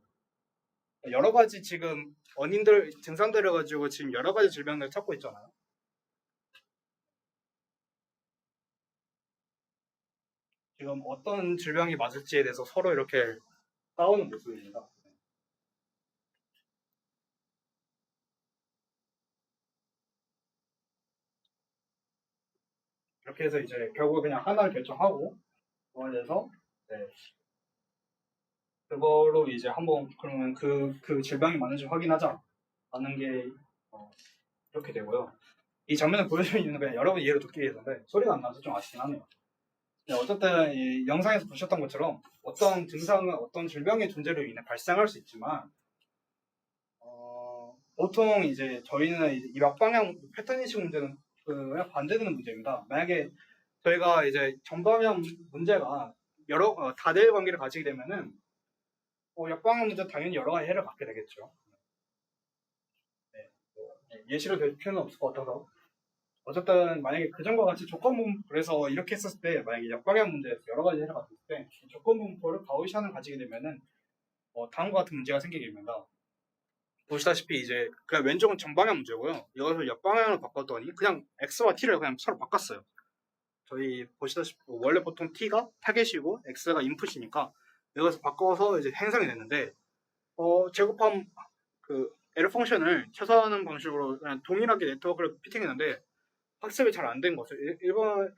여러 가지 지금 원인들, 증상들을 가지고 지금 여러 가지 질병들을 찾고 있잖아요. 지금 어떤 질병이 맞을지에 대해서 서로 이렇게 싸우는 모습입니다. 이렇게 해서 이제 결국 그냥 하나를 결정하고 그거에 대해서 그걸로 이제 한번 그러면 그 질병이 맞는지 확인하자 라는 게 이렇게 되고요. 이 장면을 보여드리는 이유는 그냥 여러분 이해를 돕기 위해서인데 소리가 안 나서 좀 아쉽긴 하네요. 어쨌든 이 영상에서 보셨던 것처럼 어떤 증상은 어떤 질병의 존재로 인해 발생할 수 있지만 보통 이제 저희는 이 역방향 패턴 인식 문제는 그냥 반대되는 문제입니다. 만약에 저희가 이제 전방향 문제가 여러 다대 관계를 가지게 되면은 역방향 문제 당연히 여러 가지 해를 갖게 되겠죠. 예시로 될 필요는 없을 것 같아서 어쨌든 만약에 그전과 같이 조건부 그래서 이렇게 했었을 때 만약에 역방향 문제에서 여러 가지 해를 가졌을 때 조건부 분포를 가우시안을 가지게 되면은 다음과 같은 문제가 생기게 됩니다. 보시다시피 이제 그냥 왼쪽은 정방향 문제고요. 이것을 역방향으로 바꿨더니 그냥 x와 t를 그냥 서로 바꿨어요. 저희 보시다시피 원래 보통 t가 타겟이고 x가 인풋이니까 이것을 바꿔서 이제 행성이 됐는데 제곱함 그 L 펑션을 최소화하는 방식으로 그냥 동일하게 네트워크를 피팅했는데 학습이 잘 안 된 것을 일반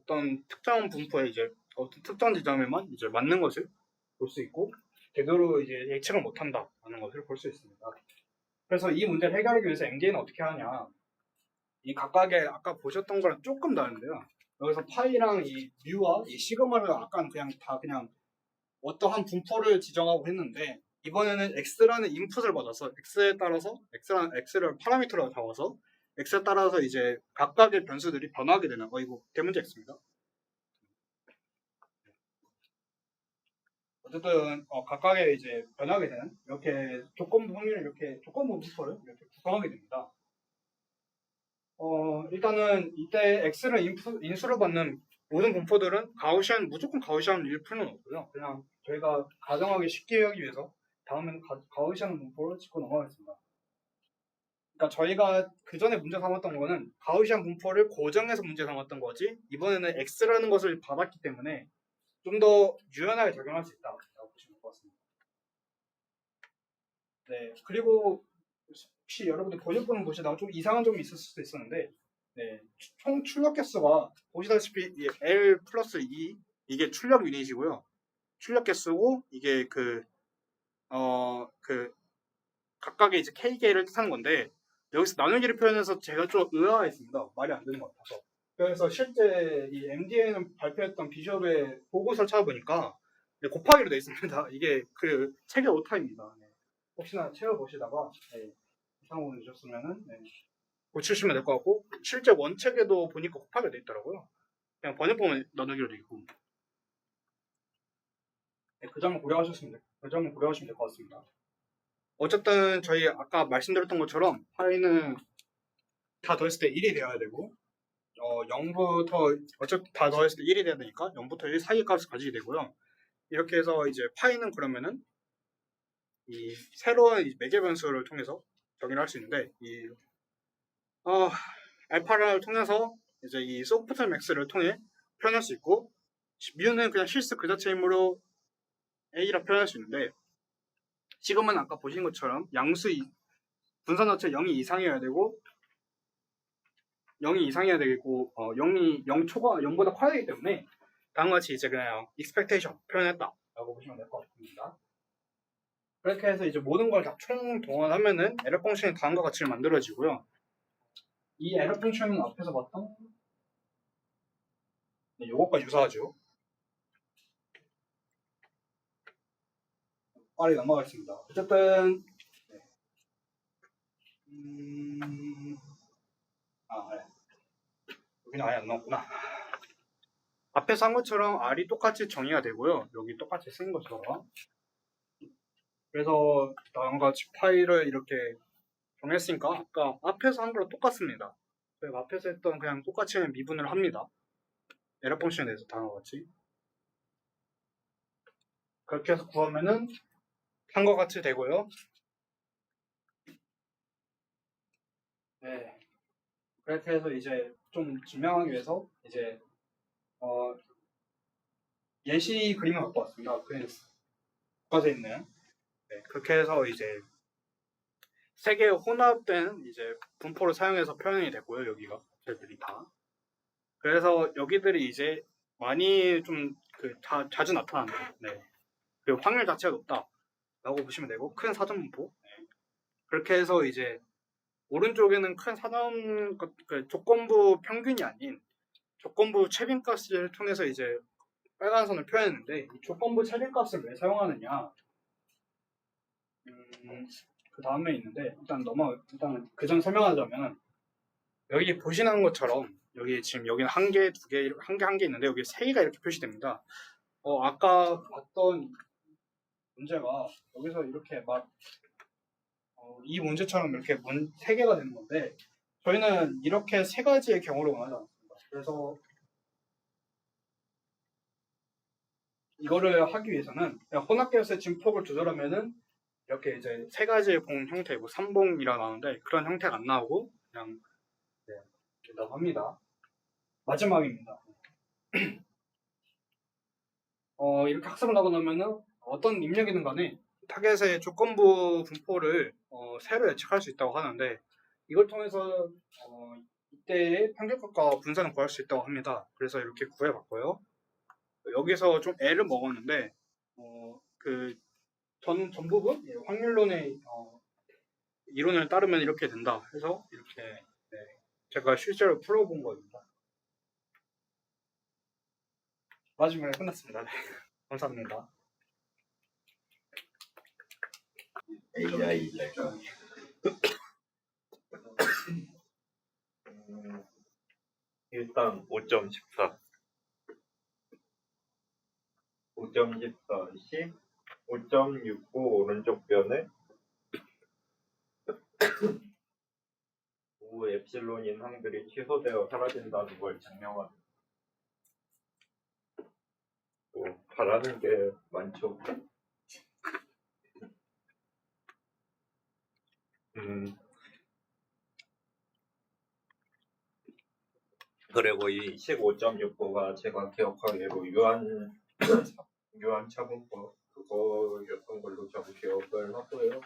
어떤 특정 분포에 이제 어떤 특정 지점에만 이제 맞는 것을 볼 수 있고 제대로 이제 예측을 못한다라는 것을 볼 수 있습니다. 그래서 이 문제를 해결하기 위해서 MDN은 어떻게 하냐? 이 각각의 아까 보셨던 거랑 조금 다른데요. 여기서 파이랑 이 뮤와 이 시그마를 아까는 그냥 다 그냥 어떠한 분포를 지정하고 했는데 이번에는 x라는 인풋을 받아서 x에 따라서 x를 파라미터로 잡아서 x에 따라서 이제 각각의 변수들이 변하게 되는 이거 대문제 x입니다. 어쨌든 각각의 이제 변하게 되는 이렇게 조건부 확률을 이렇게 조건부 분포를 이렇게 구성하게 됩니다. 일단은 이때 x를 인수로 받는 모든 분포들은 무조건 가우시안일 필요는 없고요. 그냥 저희가 가정하기 쉽게 하기 위해서 다음에는 가우시안 분포를 짚고 넘어가겠습니다. 그러니까 저희가 그 전에 문제 삼았던 거는 가우시안 분포를 고정해서 문제 삼았던 거지 이번에는 x라는 것을 받았기 때문에 좀 더 유연하게 적용할 수 있다고 보시면 될 것 같습니다. 네, 그리고 혹시 여러분들 보셨던 곳에다가 좀 이상한 점이 있을 수도 있었는데 총 출력 개수가 보시다시피 L 플러스 2 이게 출력 유닛이고요. 출력계 쓰고 이게 그 각각의 이제 K계를 뜻하는 건데 여기서 나누기를 표현해서 제가 좀 의아했습니다. 말이 안 되는 것 같아서. 그래서 실제 이 MDA는 발표했던 비숍의 보고서를 찾아보니까 곱하기로 되어 있습니다. 이게 그 책의 오타입니다. 네. 혹시나 채워보시다가 이상을 주셨으면은 고치시면 될 것 같고 실제 원책에도 보니까 곱하기로 되어 있더라고요. 그냥 번역본은 나누기로 되어 있고 그 점을 고려하시면 될 것 같습니다. 어쨌든 저희 아까 말씀드렸던 것처럼 파이는 다 더했을 때 1이 되어야 되고 0부터 어차피 다 더했을 때 1이 돼야 되니까 0부터 1 사이 값을 가지게 되고요. 이렇게 해서 이제 파이는 그러면은 이 새로운 매개 변수를 통해서 정의를 할 수 있는데 이 알파를 통해서 이제 이 소프트 맥스를 통해 표현할 수 있고 뮤는 그냥 실수 그 자체이므로 A라 표현할 수 있는데 지금은 아까 보신 것처럼 양수 분산 자체 0이 이상이어야 되고 0이 이상이어야 되겠고 0이 0초가 0보다 커야 되기 때문에 다음과 같이 이제 그냥 expectation 표현했다라고 보시면 될 것 같습니다. 그렇게 해서 이제 모든 걸 다 총동원하면은 에러 펑션이 다음과 같이 만들어지고요. 이 에러 펑션은 앞에서 봤던 요것과 유사하죠. 빨리 넘어가겠습니다. 어쨌든 여기는 아예 안 나왔구나. 앞에서 한 것처럼 R이 똑같이 정의가 되고요. 여기 똑같이 쓰인 것처럼. 그래서 다음과 같이 파일을 이렇게 정했으니까 아까 앞에서 한 거랑 똑같습니다. 저희가 앞에서 했던 그냥 똑같이 미분을 합니다. 에러 펑션에 대해서 다음과 같이. 그렇게 해서 구하면은 한과 같이 되고요. 네. 그렇게 해서 이제 좀 증명하기 위해서 이제 예시 그림을 갖고 왔습니다. 교과서에 있는. 네. 그렇게 해서 이제 세 개의 혼합된 이제 분포를 사용해서 표현이 됐고요. 여기가 쟤들이 다. 그래서 여기들이 이제 많이 좀 자주 나타납니다. 네. 그리고 확률 자체가 높다라고 보시면 되고 큰 사전 분포. 네. 그렇게 해서 이제 오른쪽에는 큰 사전 조건부 평균이 아닌 조건부 최빈값을 통해서 이제 빨간 선을 표현했는데 이 조건부 최빈값을 왜 사용하느냐? 그 다음에 있는데 일단 그 전 설명하자면 여기 보시는 것처럼 여기 지금 여기는 한 개, 두 개, 한 개 있는데 여기 세 개가 이렇게 표시됩니다. 아까 봤던 문제가 여기서 이렇게 막 이 문제처럼 이렇게 세 개가 되는 건데 저희는 이렇게 세 가지의 경우를 원하지 않습니다. 그래서 이거를 하기 위해서는 그냥 혼합계수의 진폭을 조절하면은 이렇게 이제 세 가지의 봉 형태, 뭐 삼봉이라 나오는데 그런 형태가 안 나오고 그냥 된다고 합니다. 마지막입니다. 이렇게 학습을 하고 나면은 어떤 입력이든 간에 타겟의 조건부 분포를 새로 예측할 수 있다고 하는데 이걸 통해서 이때의 평균값과 분산을 구할 수 있다고 합니다. 그래서 이렇게 구해봤고요. 여기서 좀 애를 먹었는데 전 부분 확률론의 이론을 따르면 이렇게 된다 해서 이렇게 제가 실제로 풀어본 겁니다. 마지막에 끝났습니다. 네. 감사합니다. AI 일단 5.14 5.14시 5.69 오른쪽 변에 우 엡실론인 항들이 취소되어 사라진다는 걸 증명하는 바라는 게 많죠. 그리고 이 15.69가 제가 기억하기로 유한 차분법 그거였던 걸로 저도 기억을 하고요.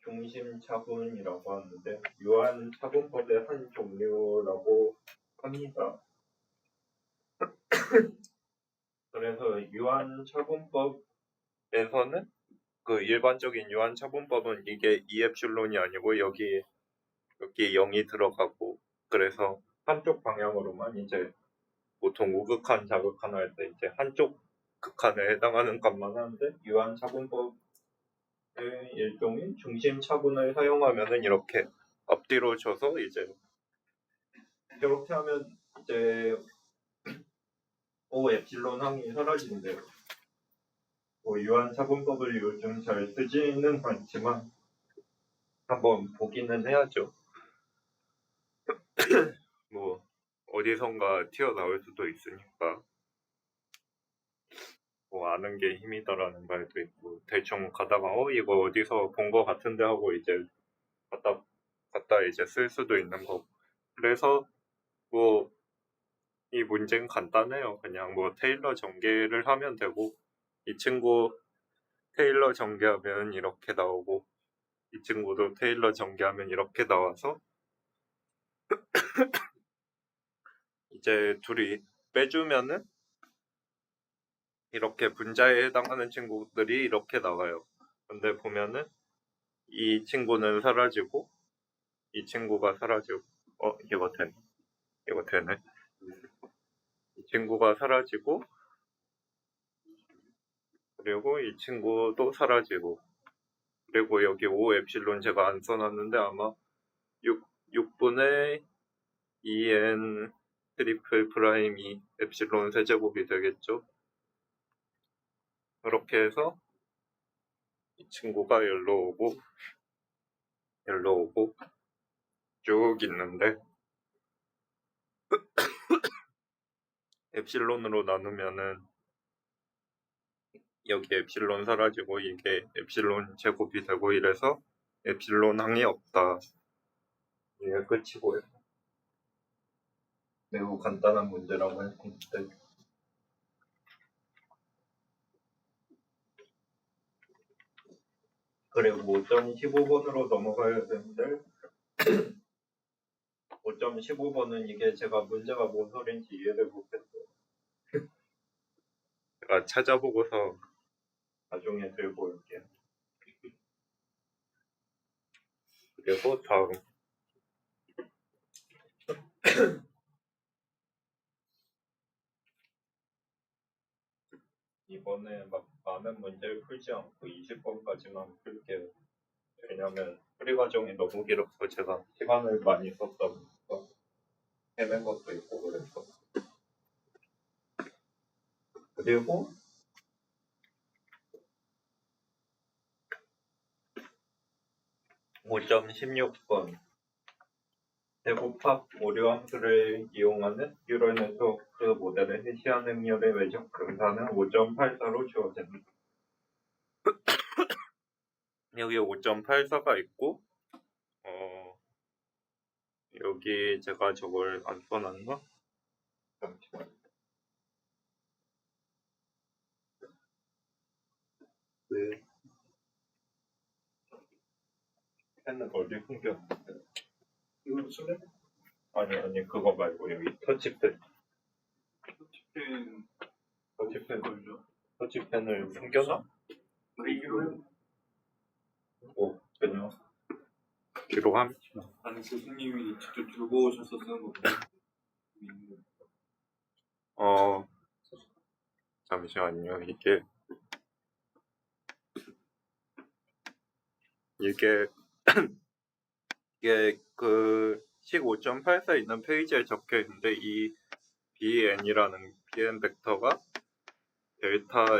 중심 차분이라고 하는데 유한 차분법의 한 종류라고 합니다. 그래서 유한차분법에서는 그 일반적인 유한차분법은 이게 2엡실론이 아니고 여기 0이 들어가고, 그래서 한쪽 방향으로만 이제 보통 우극한 자극한 할 때 이제 한쪽 극한에 해당하는 값만 하는데, 유한차분법의 일종인 중심 차분을 사용하면은 이렇게 앞뒤로 줘서 이제 이렇게 하면 이제 O 엡실론 항이 사라진대요. 뭐 유한차분법을 요즘 잘 쓰지는 않지만 한번 보기는 해야죠. 뭐 어디선가 튀어나올 수도 있으니까. 뭐 아는 게 힘이다라는 말도 있고, 대충 가다가 이거 어디서 본 거 같은데 하고 이제 갖다 이제 쓸 수도 있는 거고. 그래서 뭐 이 문제는 간단해요. 그냥 뭐 테일러 전개를 하면 되고, 이 친구 테일러 전개하면 이렇게 나오고, 이 친구도 테일러 전개하면 이렇게 나와서 이제 둘이 빼주면은 이렇게 분자에 해당하는 친구들이 이렇게 나와요. 근데 보면은 이 친구는 사라지고 이 친구가 사라지고, 이거 되네. 이 친구가 사라지고, 그리고 이 친구도 사라지고, 그리고 여기 5 엡실론 제가 안 써놨는데 아마 6분의 2n 트리플 프라임 2 엡실론 세제곱이 되겠죠. 그렇게 해서 이 친구가 여기로 오고 쭉 있는데, 엡실론으로 나누면은 여기 엡실론 사라지고 이게 엡실론 제곱이 되고, 이래서 엡실론 항이 없다. 이게 끝이고요. 매우 간단한 문제라고 할 수 있는데, 그리고 5.15번으로 넘어가야 되는데 5.15번은 이게 제가 문제가 뭔 소린지 이해를 못했어요. 제가 찾아보고서 나중에 들고 올게요. 그리고 다음 이번에 막 많은 문제를 풀지 않고 20번까지만 풀게요. 왜냐면 풀이 과정이 너무 길어서 제가 시간을 많이 썼다 보니까 헤맨 것도 있고 그래서. 그리고 5.16번 대곱합 오류 함수를 이용하는 뉴럴 네트워크 모델의 해시한 행렬의 외적 근사는 5.84로 주어집니다. 여기 5.84가 있고, 여기 제가 저걸 안 써놨나? 잠시만. 펜은 어디 숨겼는데? 이거 쓸래? 아니, 그거 말고 여기 터치펜. 터치펜 걸죠. 터치펜을 숨겨놔? 이기로 해. 그냥 뒤로 함. 아니 교수님이 직접 들고 오셔서 쓰는 거거든요. 잠시만요. 이게 그 식 5.84 있는 페이지에 적혀 있는데, 이 BN이라는 BN 벡터가 델타가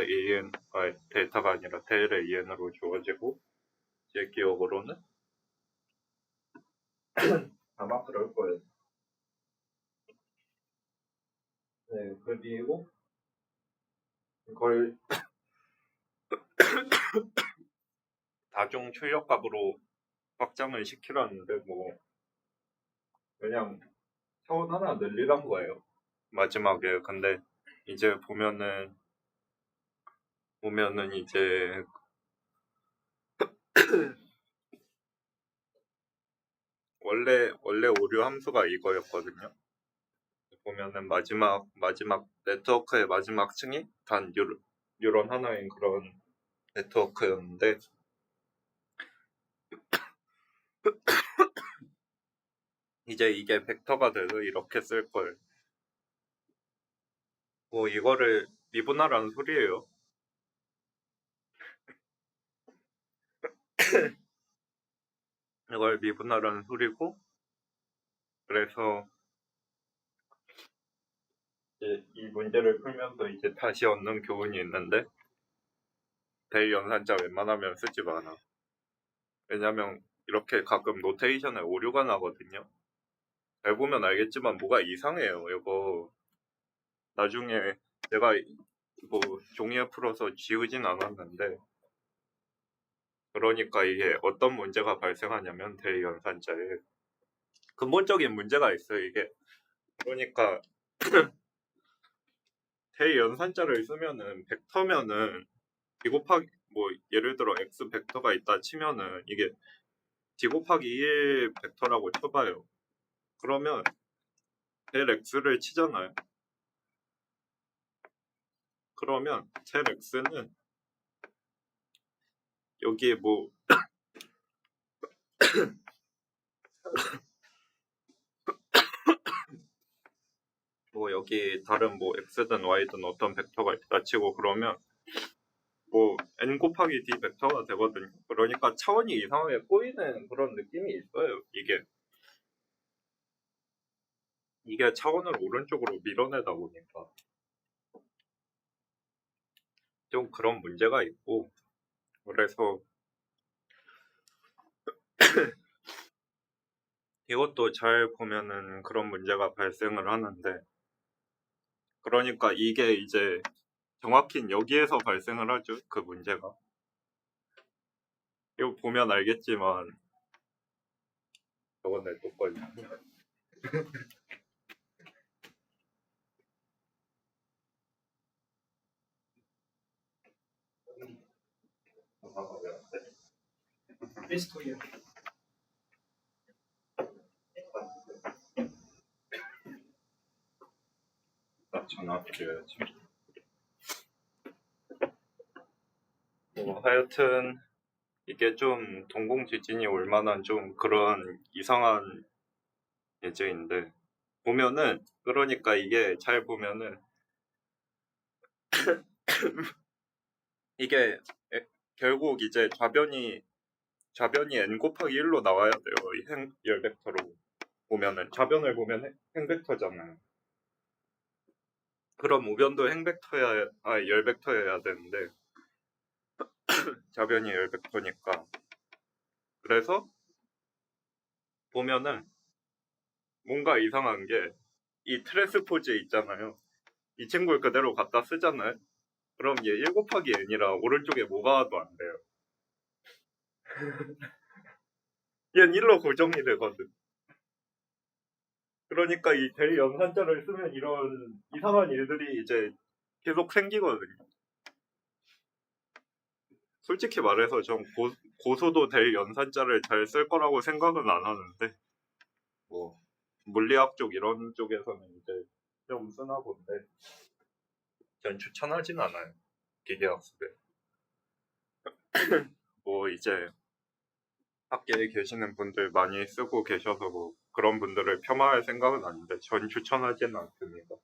아니라 델 AN으로 주어지고, 제 기억으로는 아마 그럴 거예요. 네, 그리고 이걸 다중 출력값으로 확장을 시키라는데, 뭐 그냥 차원 하나 늘리란 거예요, 마지막에. 근데 이제 보면은 이제 원래 오류 함수가 이거였거든요. 보면은 마지막 네트워크의 마지막 층이 단 뉴런 하나인 그런 네트워크였는데 이제 이게 벡터가 돼서 이렇게 쓸 걸. 뭐 이거를 미분하라는 소리예요. 이걸 미분하라는 소리고 그래서 이제 이 문제를 풀면서 이제 다시 얻는 교훈이 있는데 대연산자 웬만하면 쓰지 마라. 왜냐면 이렇게 가끔 노테이션에 오류가 나거든요. 잘 보면 알겠지만 뭐가 이상해요. 이거 나중에 내가 뭐 종이에 풀어서 지우진 않았는데 그러니까 이게 어떤 문제가 발생하냐면 대연산자에 근본적인 문제가 있어요. 이게 그러니까 대연산자를 쓰면은 벡터면은 d 곱하기 뭐 예를 들어 x 벡터가 있다 치면은 이게 d 곱하기 1 벡터라고 쳐봐요. 그러면 델 x를 치잖아요. 그러면 델 x는 여기에 뭐 여기 다른 뭐 x든 y든 어떤 벡터가 있다 치고 그러면 뭐 n 곱하기 d 벡터가 되거든요. 그러니까 차원이 이상하게 꼬이는 그런 느낌이 있어요. 이게 차원을 오른쪽으로 밀어내다 보니까 좀 그런 문제가 있고 그래서 이것도 잘 보면은 그런 문제가 발생을 하는데 그러니까 이게 이제 정확히 여기에서 발생을 하죠. 그 문제가. 이거 보면 알겠지만 저건 내 똑걸려. 리스토리아. 나 전화 드려야지. 뭐 하여튼 이게 좀 동공지진이 올 만한 좀 그런 이상한 예제인데 보면은 그러니까 이게 잘 보면은 이게 결국 이제 좌변이 n 곱하기 1로 나와야 돼요. 이 열벡터로 보면은 좌변을 보면 행벡터잖아요. 그럼 우변도 열벡터여야 되는데 좌변이 열벡터니까 그래서 보면은 뭔가 이상한 게 이 트랜스포즈 있잖아요. 이 친구를 그대로 갖다 쓰잖아요. 그럼 얘 1 곱하기 n이라 오른쪽에 뭐가 와도 안 돼요. 얘는 1로 고정이 되거든. 그러니까 이 대연산자를 쓰면 이런 이상한 일들이 이제 계속 생기거든요. 솔직히 말해서 전 고소도 될 연산자를 잘 쓸 거라고 생각은 안 하는데 뭐 물리학 쪽 이런 쪽에서는 이제 좀 쓰나 본데 전 추천하진 않아요. 기계학습에. 뭐 이제 학계에 계시는 분들 많이 쓰고 계셔서 뭐 그런 분들을 폄하할 생각은 아닌데 전 추천하지는 않습니다.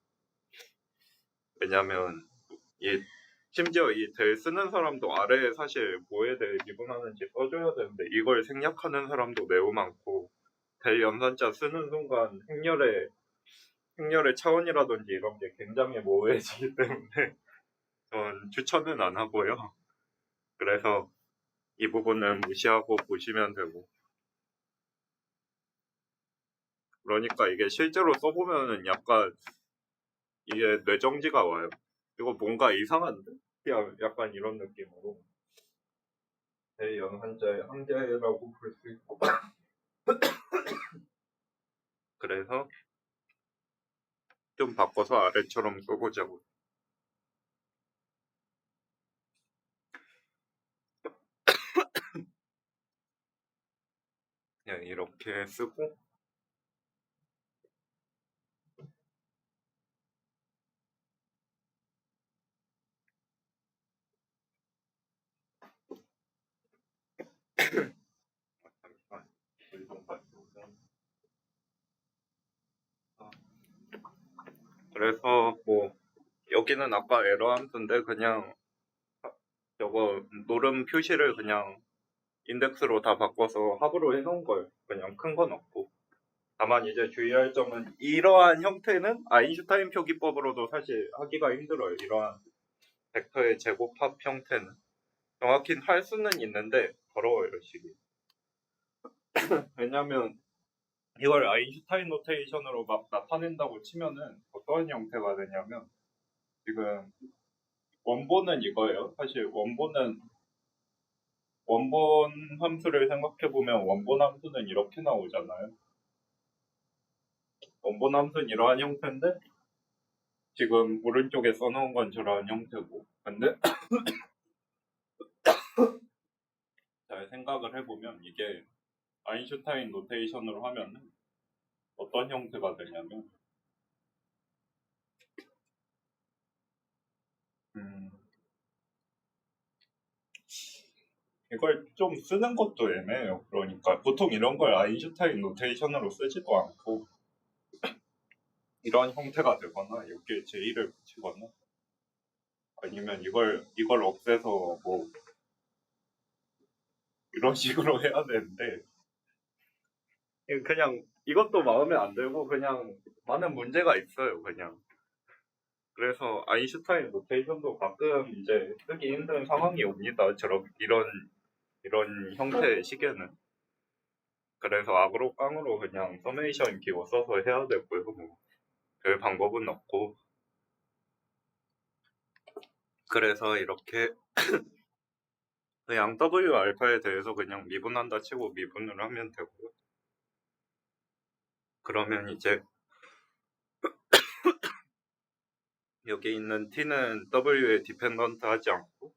왜냐면 심지어 이 델 쓰는 사람도 아래에 사실 뭐에 대해 미분하는지 써줘야 되는데 이걸 생략하는 사람도 매우 많고 델 연산자 쓰는 순간 행렬의 차원이라든지 이런 게 굉장히 모호해지기 때문에 전 추천은 안 하고요. 그래서 이 부분은 무시하고 보시면 되고 그러니까 이게 실제로 써보면은 약간 이게 뇌정지가 와요. 이거 뭔가 이상한데? 그냥 약간 이런 느낌으로 대연한자의 한계라고 볼 수 있고 그래서 좀 바꿔서 아래처럼 써보자고. 그냥 이렇게 쓰고 그래서 뭐 여기는 아까 에러 함수인데 그냥 저거 노름 표시를 그냥 인덱스로 다 바꿔서 합으로 해놓은 거예요. 그냥 큰 건 없고. 다만 이제 주의할 점은 이러한 형태는 아인슈타인 표기법으로도 사실 하기가 힘들어요. 이러한 벡터의 제곱합 형태는. 정확히 할 수는 있는데 더러워요, 식이. 왜냐면 이걸 아인슈타인 노테이션으로 막 나타낸다고 치면은 어떠한 형태가 되냐면 지금 원본은 이거예요. 사실 원본 함수를 생각해보면 원본 함수는 이렇게 나오잖아요. 원본 함수는 이러한 형태인데 지금 오른쪽에 써놓은 건 저러한 형태고 근데 잘 생각을 해보면 이게 아인슈타인 노테이션으로 하면 어떤 형태가 되냐면 이걸 좀 쓰는 것도 애매해요. 그러니까 보통 이런 걸 아인슈타인 노테이션으로 쓰지도 않고 이런 형태가 되거나 여기에 J를 붙이거나 아니면 이걸 없애서 뭐 이런 식으로 해야 되는데 그냥 이것도 마음에 안 들고 그냥 많은 문제가 있어요. 그냥 그래서 아인슈타인 노테이션도 가끔 이제 쓰기 힘든 상황이 옵니다. 이런 형태의 시계는 그래서 악으로 깡으로 그냥 서메이션 기호 써서 해야 되고요. 별 방법은 없고 그래서 이렇게 그냥 W 알파에 대해서 그냥 미분한다 치고 미분을 하면 되고요. 그러면 이제 여기 있는 T는 W에 디펜던트 하지 않고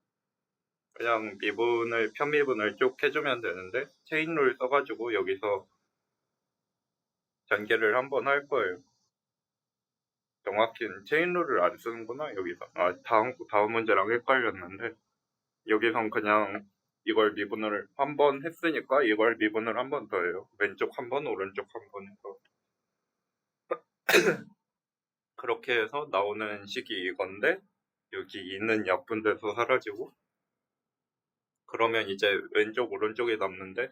그냥 편미분을 쭉 해주면 되는데 체인룰 써가지고 여기서 전개를 한번 할 거예요. 정확히는 체인룰을 안 쓰는구나 여기서. 다음 문제랑 헷갈렸는데 여기선 그냥 이걸 미분을 한 번 했으니까 이걸 미분을 한 번 더 해요. 왼쪽 한 번, 오른쪽 한 번 해서 그렇게 해서 나오는 식이 이건데 여기 있는 약분돼서 사라지고 그러면 이제 왼쪽 오른쪽이 남는데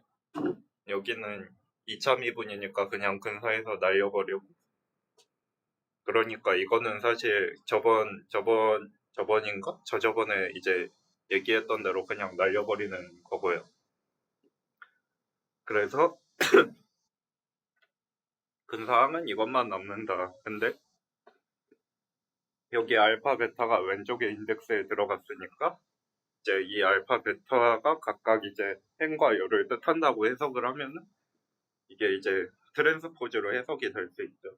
여기는 2차 미분이니까 그냥 근사해서 날려버리고 그러니까 이거는 사실 저번인가? 저번에 이제 얘기했던 대로 그냥 날려버리는 거고요. 그래서 근사항은 이것만 남는다. 근데 여기 알파 베타가 왼쪽에 인덱스에 들어갔으니까 이제 이 알파 베타가 각각 이제 행과 열을 뜻한다고 해석을 하면은 이게 이제 트랜스포즈로 해석이 될 수 있죠.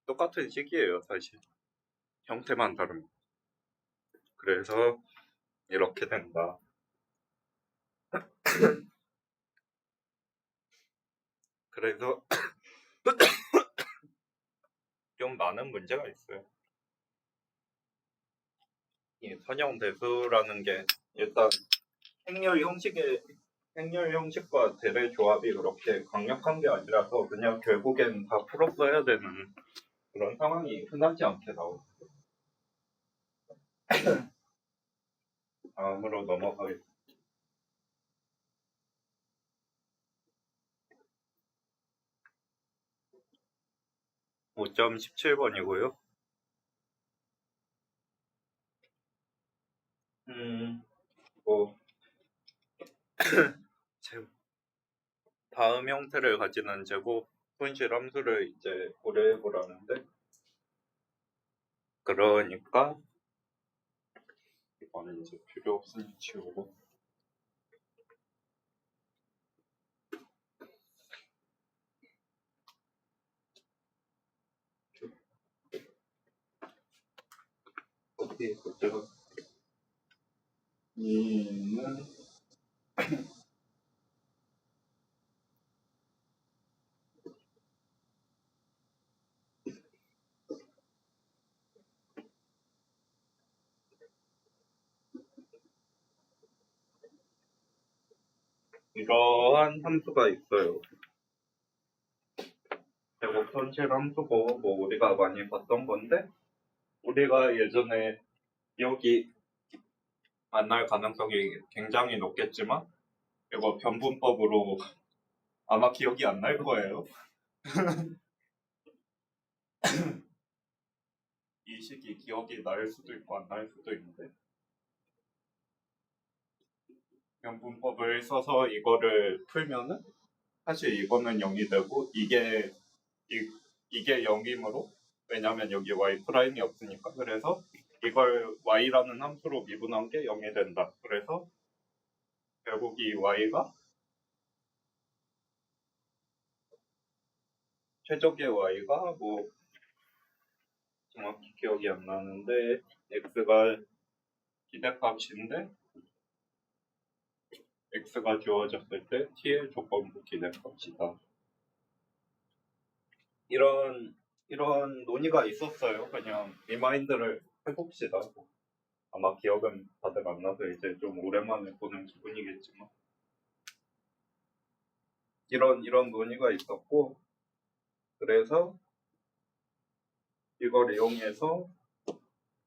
똑같은 식이에요, 사실. 형태만 다릅니다. 그래서 이렇게 된다. 그래서 좀 많은 문제가 있어요. 이 선형 대수라는 게 일단 행렬 형식과 대의 조합이 그렇게 강력한 게 아니라서 그냥 결국엔 다 풀었어야 되는 그런 상황이 흔하지 않게 나오고 다음으로 넘어가겠습니다. 5.17번이고요. 뭐 다음 형태를 가지는 제곱 분실 함수를 이제 고려해 보라는데 그러니까 이거는 이제 필요 없으니 치우고 어떻게 보죠? 이는 이러한 함수가 있어요. 곡선실 함수고 뭐 우리가 많이 봤던 건데 우리가 예전에 기억이 안 날 가능성이 굉장히 높겠지만 이거 변분법으로 아마 기억이 안 날 거예요. 이 식이 기억이 날 수도 있고 안 날 수도 있는데 변분법을 써서 이거를 풀면은 사실 이거는 0이 되고 이게 0이므로 왜냐하면 여기 y 프라임이 없으니까 그래서 이걸 y라는 함수로 미분한 게 0이 된다. 그래서 결국 이 y가 최적의 y가 뭐 정확히 기억이 안 나는데 x가 기대값인데 x가 주어졌을 때 t의 조건부 기대값이다. 이런 논의가 있었어요. 그냥 리마인드를 해봅시다. 아마 기억은 다들 안 나서 이제 좀 오랜만에 보는 기분이겠지만 이런 논의가 있었고 그래서 이걸 이용해서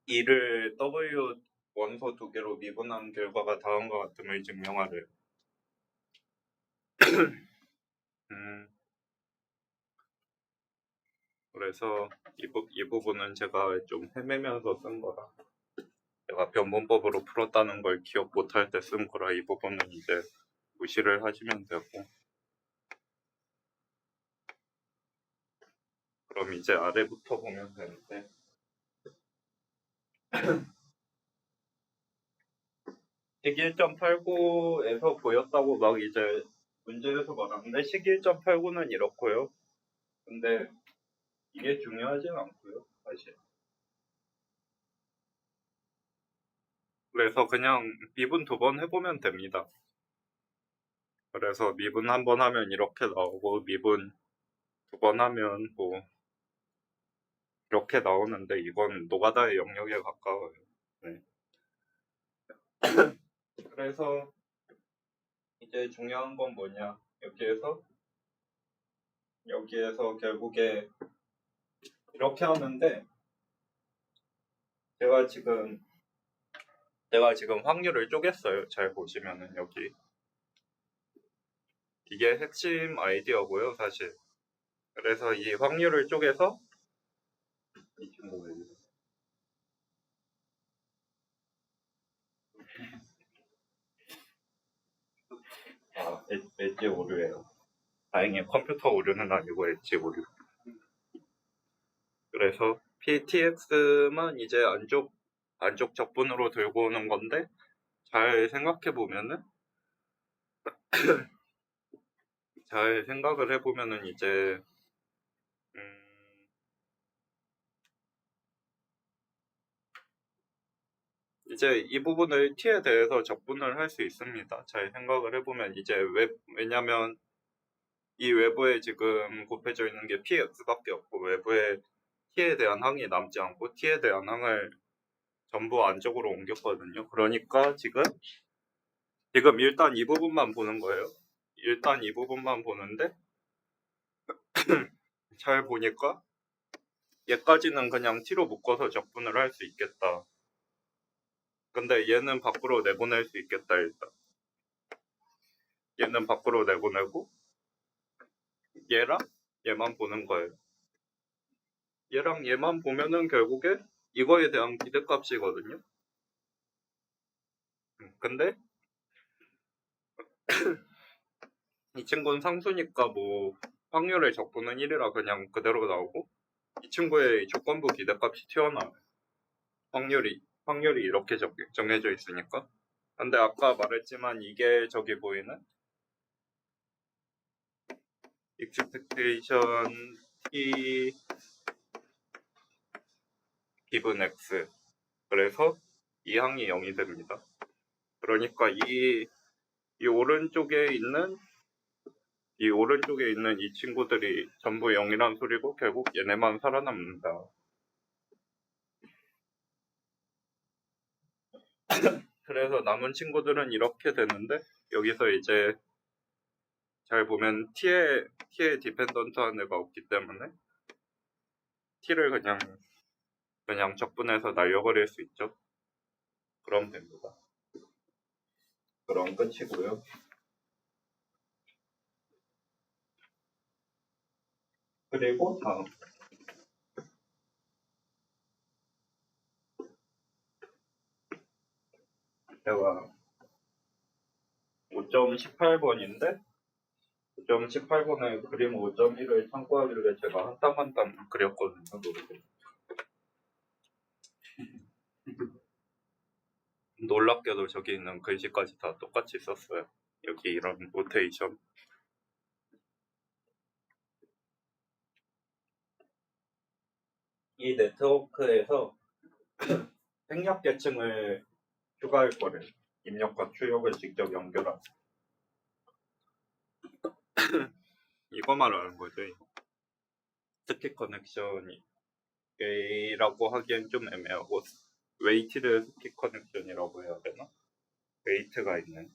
이를 W 원소 두 개로 미분한 결과가 다음과 같음을 증명하래요. 그래서 이 부분은 제가 좀 헤매면서 쓴 거라 제가 변분법으로 풀었다는 걸 기억 못할 때 쓴 거라 이 부분은 이제 무시를 하시면 되고 그럼 이제 아래부터 보면 되는데 식 1.89에서 보였다고 막 이제 문제에서 말하는데 식 1.89는 이렇고요. 근데 이게 중요하진 않고요, 사실. 그래서 그냥 미분 2번 해보면 됩니다. 그래서 미분 한 번 하면 이렇게 나오고 미분 2번 하면 뭐 이렇게 나오는데 이건 노가다의 영역에 가까워요. 네. 그래서 이제 중요한 건 뭐냐 여기에서 결국에 이렇게 하는데 제가 지금 확률을 쪼갰어요. 잘 보시면은 여기 이게 핵심 아이디어고요, 사실. 그래서 이 확률을 쪼개서 이 친구 왜 이래? 엣지 오류예요. 다행히 컴퓨터 오류는 아니고 엣지 오류. 그래서 PTX만 이제 안쪽 적분으로 들고 오는 건데 잘 생각해 보면은 이제 이 부분을 t에 대해서 적분을 할 수 있습니다. 잘 생각을 해보면 이제 왜냐면 이 외부에 지금 곱해져 있는 게 px밖에 없고 외부에 t에 대한 항이 남지 않고 t에 대한 항을 전부 안쪽으로 옮겼거든요. 그러니까 지금 일단 이 부분만 보는 거예요. 일단 이 부분만 보는데 잘 보니까 얘까지는 그냥 t로 묶어서 적분을 할 수 있겠다. 근데 얘는 밖으로 내보낼 수 있겠다 일단. 얘는 밖으로 내보내고 얘랑 얘만 보는 거예요. 얘랑 얘만 보면은 결국에 이거에 대한 기대값이거든요. 근데 이 친구는 상수니까 뭐 확률의 적분은 1이라 그냥 그대로 나오고 이 친구의 조건부 기대값이 튀어나와요. 확률이 이렇게 정해져 있으니까. 근데 아까 말했지만 이게 저기 보이는 expectation t 기분 x 그래서 이 항이 0이 됩니다. 그러니까 이 오른쪽에 있는 이 친구들이 전부 0이란 소리고 결국 얘네만 살아남는다. 그래서 남은 친구들은 이렇게 되는데 여기서 이제 잘 보면 T에 디펜던트한 애가 없기 때문에 T를 그냥 적분해서 날려버릴 수 있죠. 그럼 됩니다. 그럼 끝이고요. 그리고 다음 제가 5.18번인데 5.18번에 그림 5.1을 참고하길래 제가 한 땀 한 땀 그렸거든요. 노르고. 놀랍게도 저기 있는 글씨까지 다 똑같이 썼어요. 여기 이런 노테이션. 이 네트워크에서 생략 계층을 추가할 거를 입력과 출력을 직접 연결한 이거 말하는 거죠. 스틱 커넥션이라고 하기엔 좀 애매하고 웨이티드 스틱 커넥션이라고 해야 되나? 웨이트가 있는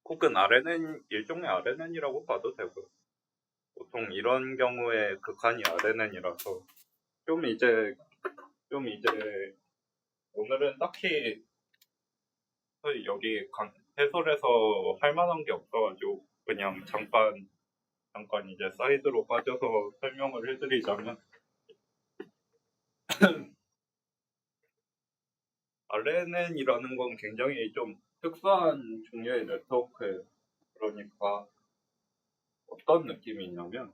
혹은 RNN 일종의 RNN이라고 봐도 되고요. 보통 이런 경우에 극한이 RNN이라서 좀 이제 오늘은 딱히 여기 해설에서 할 만한 게 없어가지고 그냥 잠깐 이제 사이드로 빠져서 설명을 해드리자면 RNN이라는 건 굉장히 좀 특수한 종류의 네트워크예요. 그러니까 어떤 느낌이 있냐면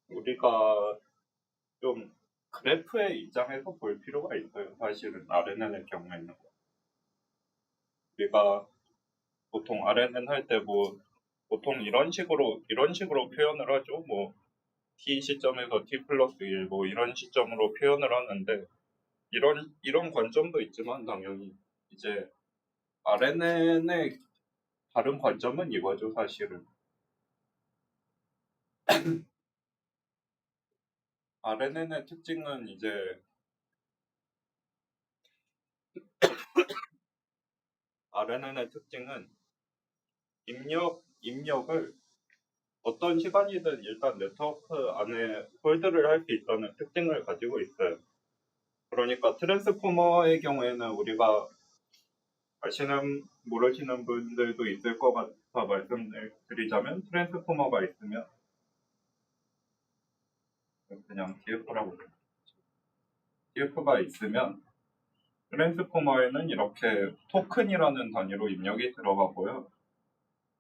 우리가 좀 그래프의 입장에서 볼 필요가 있어요. 사실은 RNN의 경우에는 우리가 보통 RNN 할 때 보통 이런 식으로 표현을 하죠. t 시점에서 t 플러스 1 이런 시점으로 표현을 하는데 이런 관점도 있지만 당연히 이제 RNN의 다른 관점은 이거죠. 사실은 RNN의 특징은 입력을 어떤 시간이든 일단 네트워크 안에 홀드를 할 수 있다는 특징을 가지고 있어요. 그러니까 트랜스포머의 경우에는 우리가 모르시는 분들도 있을 것 같아 말씀드리자면 트랜스포머가 있으면 그냥 TF라고 해요. TF가 있으면 트랜스포머에는 이렇게 토큰이라는 단위로 입력이 들어가고요.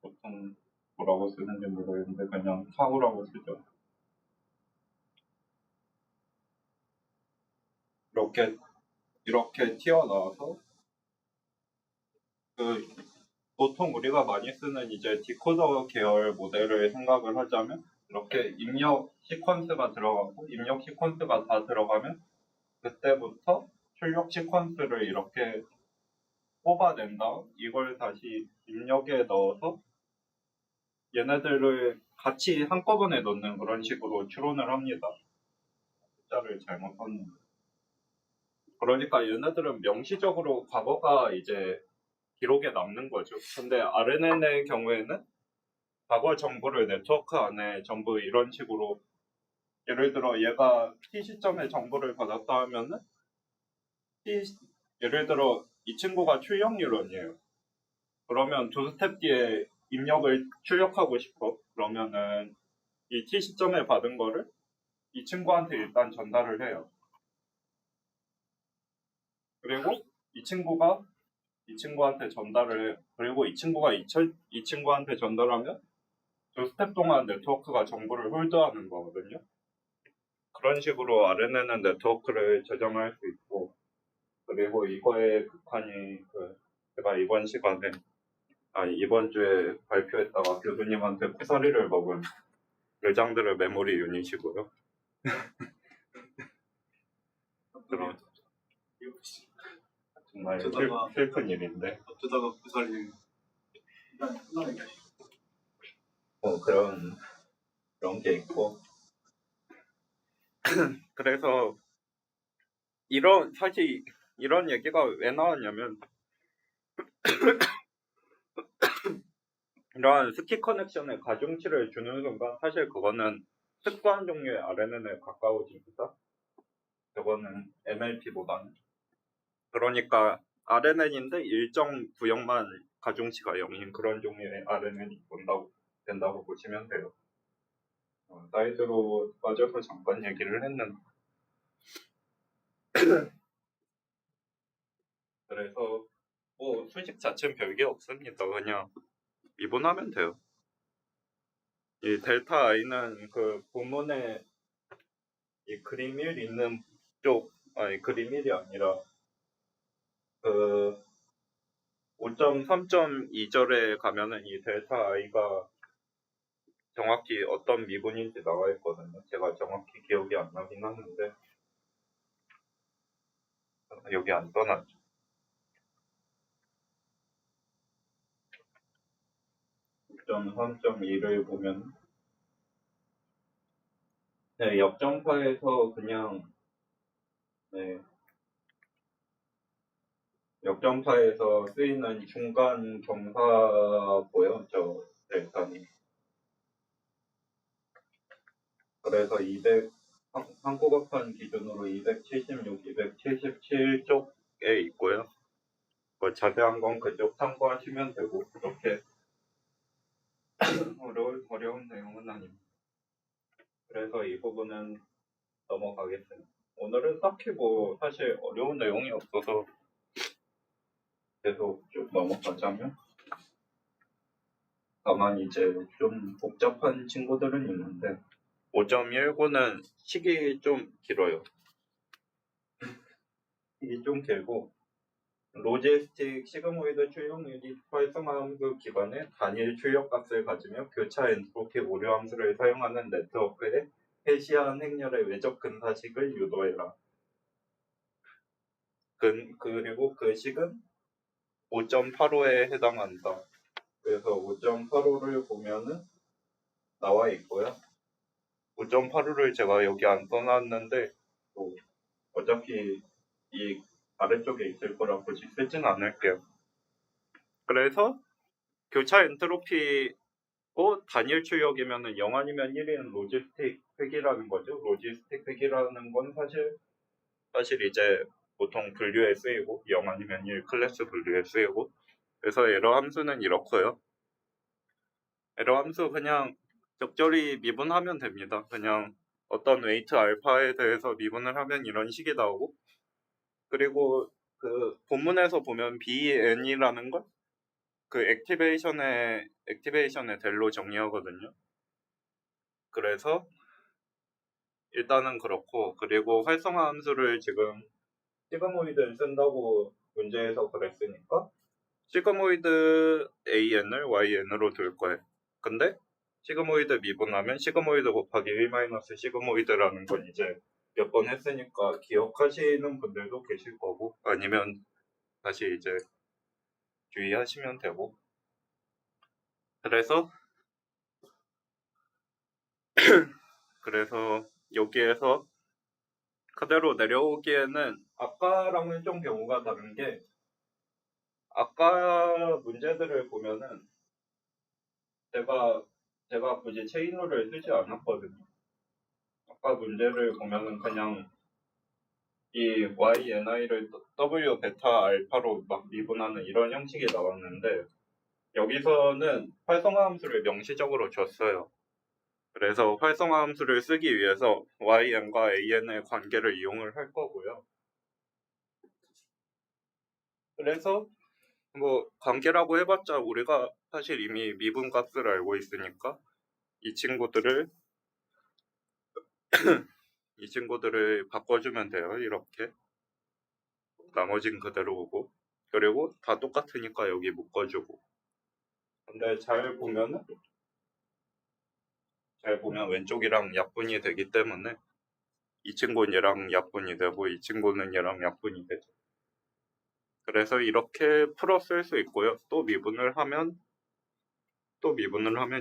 보통 뭐라고 쓰는지 모르겠는데 그냥 타우라고 쓰죠. 이렇게 튀어나와서 보통 우리가 많이 쓰는 이제 디코더 계열 모델을 생각을 하자면 이렇게 입력 시퀀스가 들어가고 입력 시퀀스가 다 들어가면 그때부터 출력 시퀀스를 이렇게 뽑아낸 다음 이걸 다시 입력에 넣어서 얘네들을 같이 한꺼번에 넣는 그런 식으로 추론을 합니다. 숫자를 잘못 썼는데. 그러니까 얘네들은 명시적으로 과거가 이제 기록에 남는 거죠. 근데 RNN의 경우에는 과거 정보를 네트워크 안에 전부 이런 식으로 예를 들어 얘가 T 시점에 정보를 받았다 하면은 예를 들어 이 친구가 출력 유론이에요. 그러면 두 스텝 뒤에 입력을 출력하고 싶어. 그러면은 이 T 시점에 받은 거를 이 친구한테 일단 전달을 해요. 그리고 이 친구한테 전달을 해요. 그리고 이 친구한테 전달하면 두 스텝 동안 네트워크가 정보를 홀드하는 거거든요. 그런 식으로 RNN은 네트워크를 저장할 수 있고, 그리고 이거의 극한이 제가 이번 주에 발표했다가 교수님한테 코사리를 먹은 외장들의 메모리 유닛이고요. 그런 정말 슬픈 일인데. 어쩌다가 구살이 그런 게 있고 그래서 사실 이런 얘기가 왜 나왔냐면 이러한 스키 커넥션에 가중치를 주는 순간 사실 그거는 특수한 종류의 RNN에 가까워집니다. 그거는 MLP보다는. 그러니까 RNN인데 일정 구역만 가중치가 0인 그런 종류의 RNN이 된다고 보시면 돼요. 사이드로 빠져서 잠깐 얘기를 했는데 그래서 뭐 수식 자체는 별게 없습니다. 그냥 미분하면 돼요. 이 델타 i는 그 본문에 이 그림 1 있는 쪽, 아니 그림 1이 아니라 그 5.3.2절에 가면은 이 델타 i가 정확히 어떤 미분인지 나와 있거든요. 제가 정확히 기억이 안 나긴 하는데 여기 안 떠났죠. 6.3.2를 보면 네, 역정파에서 그냥 네, 역정파에서 쓰이는 중간 경사고요. 저 델타는. 그래서 한국어판 기준으로 276, 277쪽에 있고요. 뭐 자세한 건 그쪽 참고하시면 되고 그렇게 어려운 내용은 아닙니다. 그래서 이 부분은 넘어가겠습니다. 오늘은 딱히 뭐 사실 어려운 내용이 없어서 계속 쭉 넘어가자면 다만 이제 좀 복잡한 친구들은 있는데 5.19는 식이 좀 길어요. 식이 좀 길고 로지스틱 시그모이드 출력 유닛 활성화함수 기반의 단일 출력값을 가지며 교차 엔트로피 오류 함수를 사용하는 네트워크의 해시한 행렬의 외적 근사식을 유도해라. 그리고 그 식은 5.85에 해당한다. 그래서 5.85를 보면은 나와 있고요. 5.85를 제가 여기 안 써놨는데 뭐 어차피 이 아래쪽에 있을 거라 굳이 쓰진 않을게요. 그래서 교차 엔트로피고 단일 출력이면은 0 아니면 1인 로지스틱 획이라는 거죠. 로지스틱 획이라는 건 사실 이제 보통 분류에 쓰이고 0 아니면 1 클래스 분류에 쓰이고 그래서 에러 함수는 이렇고요. 에러 함수 그냥 적절히 미분하면 됩니다. 그냥 어떤 웨이트 알파에 대해서 미분을 하면 이런 식이 나오고 그리고 그 본문에서 보면 BN이라는 건 그 액티베이션의 델로 정의하거든요. 그래서 일단은 그렇고 그리고 활성화 함수를 지금 시그모이드를 쓴다고 문제에서 그랬으니까 시그모이드 AN을 YN으로 둘 거예요. 근데 시그모이드 미분하면 시그모이드 곱하기 1- 시그모이드라는 건 이제 몇 번 했으니까 기억하시는 분들도 계실 거고 아니면 다시 이제 주의하시면 되고 그래서 여기에서 그대로 내려오기에는 아까랑은 좀 경우가 다른 게 아까 문제들을 보면은 제가 굳이 체인룰을 쓰지 않았거든요. 아까 문제를 보면은 그냥 이 YNI를 W 베타 알파로 막 미분하는 이런 형식이 나왔는데 여기서는 활성화 함수를 명시적으로 줬어요. 그래서 활성화 함수를 쓰기 위해서 YN과 AN의 관계를 이용을 할 거고요. 그래서 뭐 관계라고 해봤자 우리가 사실 이미 미분 값을 알고 있으니까 이 친구들을 바꿔주면 돼요. 이렇게 나머진 그대로 오고 그리고 다 똑같으니까 여기 묶어주고 근데 잘 보면 왼쪽이랑 약분이 되기 때문에 이 친구는 얘랑 약분이 되고 이 친구는 얘랑 약분이 되죠. 그래서 이렇게 풀어 쓸 수 있고요. 또 미분을 하면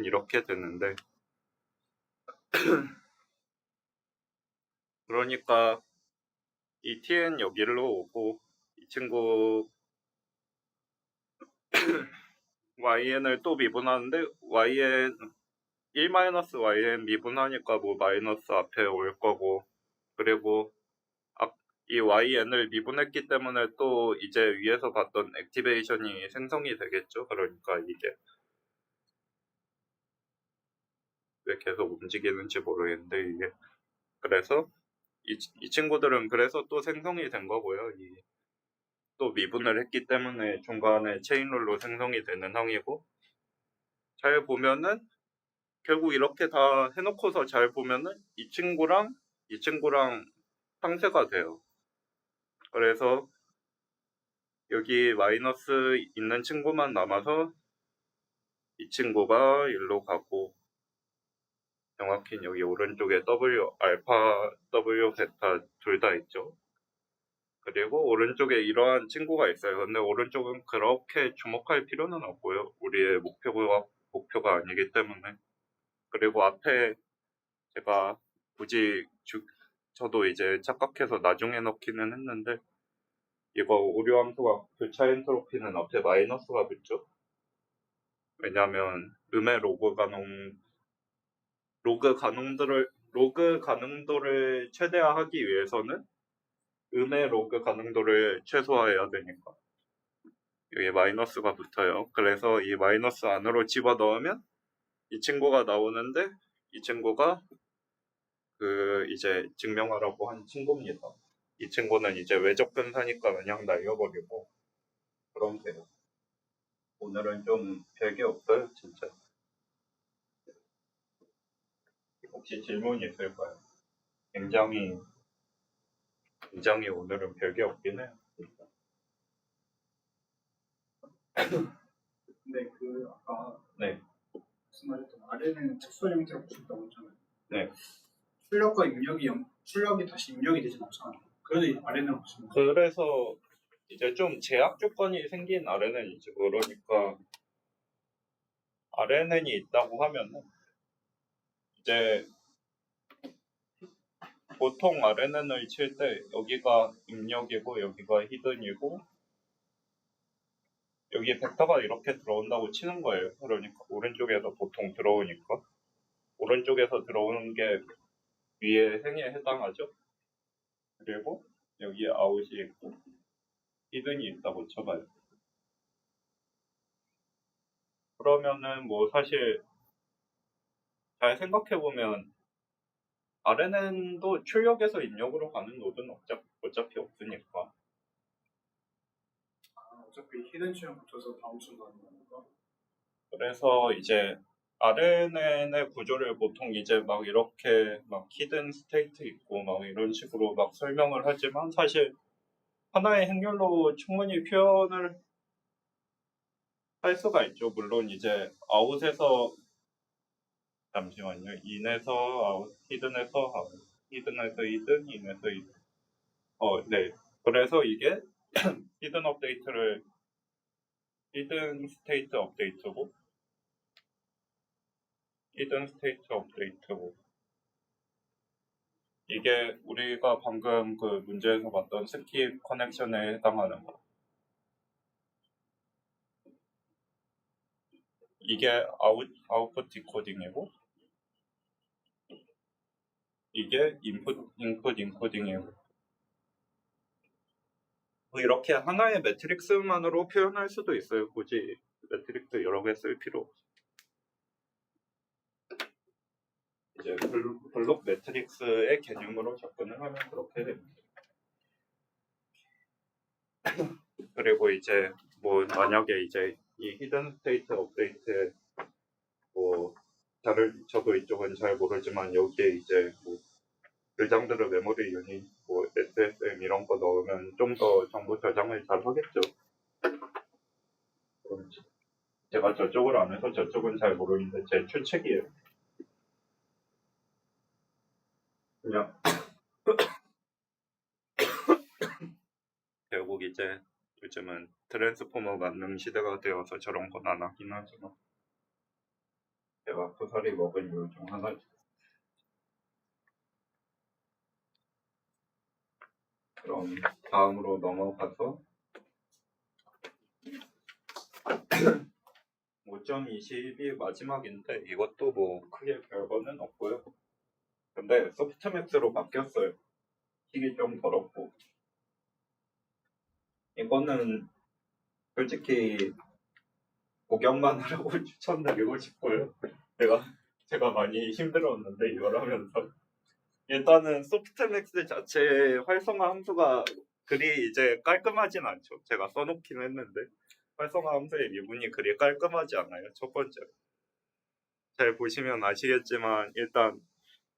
이렇게 되는데 그러니까 이 tn 여기로 오고 이 친구 yn을 또 미분하는데 yn 1-yn 미분하니까 뭐 마이너스 앞에 올 거고, 그리고 이 yn을 미분했기 때문에 또 이제 위에서 봤던 액티베이션이 생성이 되겠죠. 그러니까 이게 왜 계속 움직이는지 모르겠는데 이게, 그래서 이 친구들은 그래서 또 생성이 된 거고요. 또 미분을 했기 때문에 중간에 체인룰로 생성이 되는 항이고, 잘 보면은 결국 이렇게 다 해놓고서 잘 보면은 이 친구랑 상쇄가 돼요. 그래서 여기 마이너스 있는 친구만 남아서 이 친구가 일로 가고, 정확히 여기 오른쪽에 W 알파, W 베타 둘 다 있죠. 그리고 오른쪽에 이러한 친구가 있어요. 근데 오른쪽은 그렇게 주목할 필요는 없고요. 우리의 목표가 아니기 때문에. 그리고 앞에 제가 굳이 저도 이제 착각해서 나중에 넣기는 했는데, 이거 오류함수가 교차 엔트로피는 앞에 마이너스가 붙죠. 왜냐면 음의 로그 가능도를 최대화하기 위해서는 음의 로그 가능도를 최소화해야 되니까 여기 마이너스가 붙어요. 그래서 이 마이너스 안으로 집어넣으면 이 친구가 나오는데, 이 친구가 이제 증명하라고 한 친구입니다. 이 친구는 이제 외적 분사니까 그냥 날려버리고 그럼 돼요. 오늘은 좀 별게 없어요, 진짜. 혹시 질문이 있을까요? 굉장히 오늘은 별게 없긴 해요. 진짜. 근데 아까 네. 말씀하셨던 RNN 특수 형태로 보셨다고 했잖아요. 네. 출력이 다시 입력이 되진 않잖아요. 그래도 RNN을 보시면 그래서 이제 좀 제약 조건이 생긴 RNN이죠. 그러니까 RNN이 있다고 하면은 이제 보통 RNN을 칠 때 여기가 입력이고 여기가 히든이고 여기 벡터가 이렇게 들어온다고 치는 거예요. 그러니까 오른쪽에서 보통 들어오니까 오른쪽에서 들어오는 게 위에 행에 해당하죠. 그리고 여기 아웃이 있고 히든이 있다고 쳐봐요. 그러면은 뭐 사실 잘 생각해보면 RNN도 출력에서 입력으로 가는 노드는 어차피 없으니까. 어차피 히든 취향 붙여서 다음 순서 하는 거니까. 그래서 이제 RNN의 구조를 보통 이제 막 이렇게 막 히든 스테이트 있고 막 이런 식으로 막 설명을 하지만 사실 하나의 행렬로 충분히 표현을 할 수가 있죠. 물론 이제 아웃에서 잠시만요. 인에서 아웃, 히든에서 아웃, 히든에서 히든, 인에서 히든. 네. 그래서 이게 히든 스테이트 업데이트고 이게 우리가 방금 그 문제에서 봤던 스킵 커넥션에 해당하는 거. 이게 아웃풋 디코딩이고 이게 인풋 인코딩이고 뭐 이렇게 하나의 매트릭스만으로 표현할 수도 있어요. 굳이 매트릭스 여러 개 쓸 필요 없어. 이제 블록 매트릭스의 개념으로 접근을 하면 그렇게 됩니다. 그리고 이제 뭐 만약에 이제 이 히든 스테이트 업데이트 뭐 저도 이쪽은 잘 모르지만 여기에 이제 뭐 글장들을 메모리 유닛 뭐 SSM 이런 거 넣으면 좀 더 정보 저장을 잘 하겠죠. 제가 저쪽을 안 해서 저쪽은 잘 모르는데 제 추측이에요. 그냥 결국 이제 요즘은 트랜스포머 만능 시대가 되어서 저런 건 안 하긴 하지만 제가 고사리 먹은 이유 중 하나죠. 그럼 다음으로 넘어가서 5.20이 마지막인데 이것도 뭐 크게 별거는 없고요. 근데 소프트맥스로 바뀌었어요. 킥이 좀 더럽고 이거는 솔직히 구경만 하라고 추천드리고 싶고요. 제가 많이 힘들었는데 이걸 하면서 일단은 소프트맥스 자체의 활성화 함수가 그리 이제 깔끔하진 않죠. 제가 써놓긴 했는데 활성화 함수의 미분이 그리 깔끔하지 않아요. 첫 번째 잘 보시면 아시겠지만 일단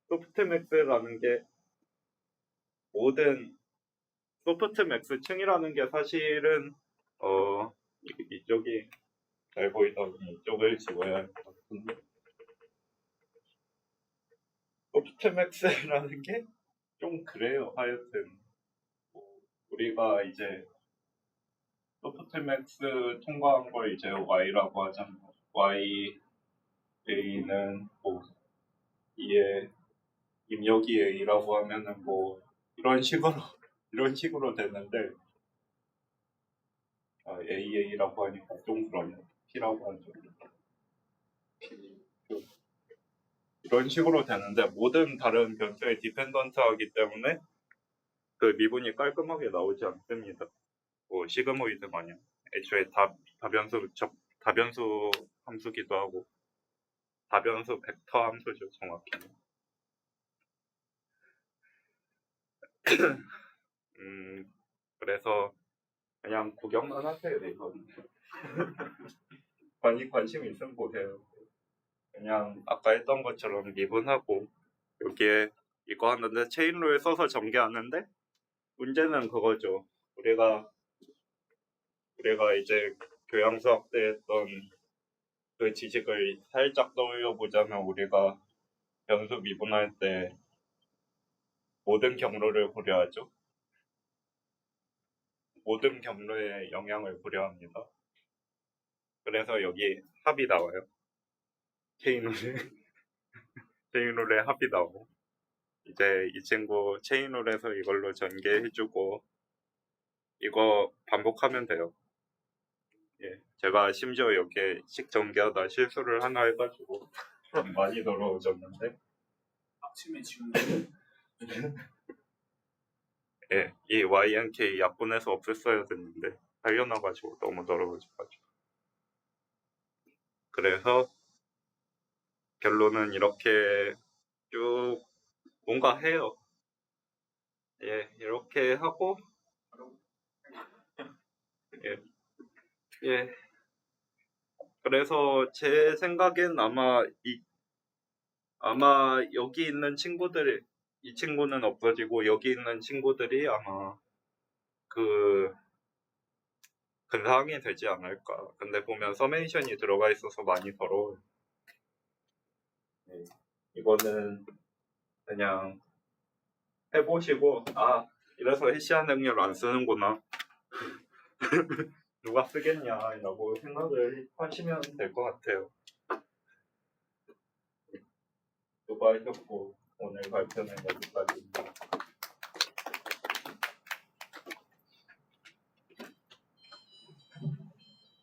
소프트맥스라는 게 모든 소프트맥스 층이라는 게 사실은 이쪽이 잘 보이던 이쪽을 집어야 할 것 같은데 소프트맥스라는 게 좀 그래요. 하여튼 뭐 우리가 이제 소프트맥스 통과한 걸 이제 Y라고 하잖아요. A는 뭐 E에 입력이 A라고 하면은 뭐 이런 식으로 되는데 AA라고 하니까 좀 그러네. P라고 하죠. 이런 식으로 되는데 모든 다른 변수에 디펜던트하기 때문에 그 미분이 깔끔하게 나오지 않습니다. 뭐 시그모이드 마냥 애초에 다변수 함수기도 하고 다변수 벡터 함수죠 정확히는. 그래서 그냥 구경만 하세요 이건. 관심 있으면 보세요. 그냥 아까 했던 것처럼 미분하고 여기에 이거 하는데 체인룰 써서 전개하는데 문제는 그거죠. 우리가 이제 교양 수학 때 했던 그 지식을 살짝 떠올려 보자면 우리가 변수 미분할 때 모든 경로를 고려하죠. 모든 경로의 영향을 고려합니다. 그래서 여기 합이 나와요. 체인룰의 합이 나오고 이제 이 친구 체인룰에서 이걸로 전개해주고 이거 반복하면 돼요. 예, 제가 심지어 여기에 식 전개하다 실수를 하나 해가지고 좀 많이 더러워졌는데 아침에 지금 예, 이 YNK 약분해서 없앴어야 됐는데 살려놔가지고 너무 더러워져가지고 그래서 결론은 이렇게 쭉 뭔가 해요. 예, 이렇게 하고 예, 예. 그래서 제 생각엔 아마 여기 있는 친구들 이 친구는 없어지고 여기 있는 친구들이 아마 그 근사항이 되지 않을까. 근데 보면 서메이션이 들어가 있어서 많이 더러워요. 네. 이거는 그냥 해보시고 이래서 해시한 능률 안 쓰는구나. 누가 쓰겠냐라고 생각을 하시면 될 것 같아요. 수고하셨고 오늘 발표는 여기까지입니다.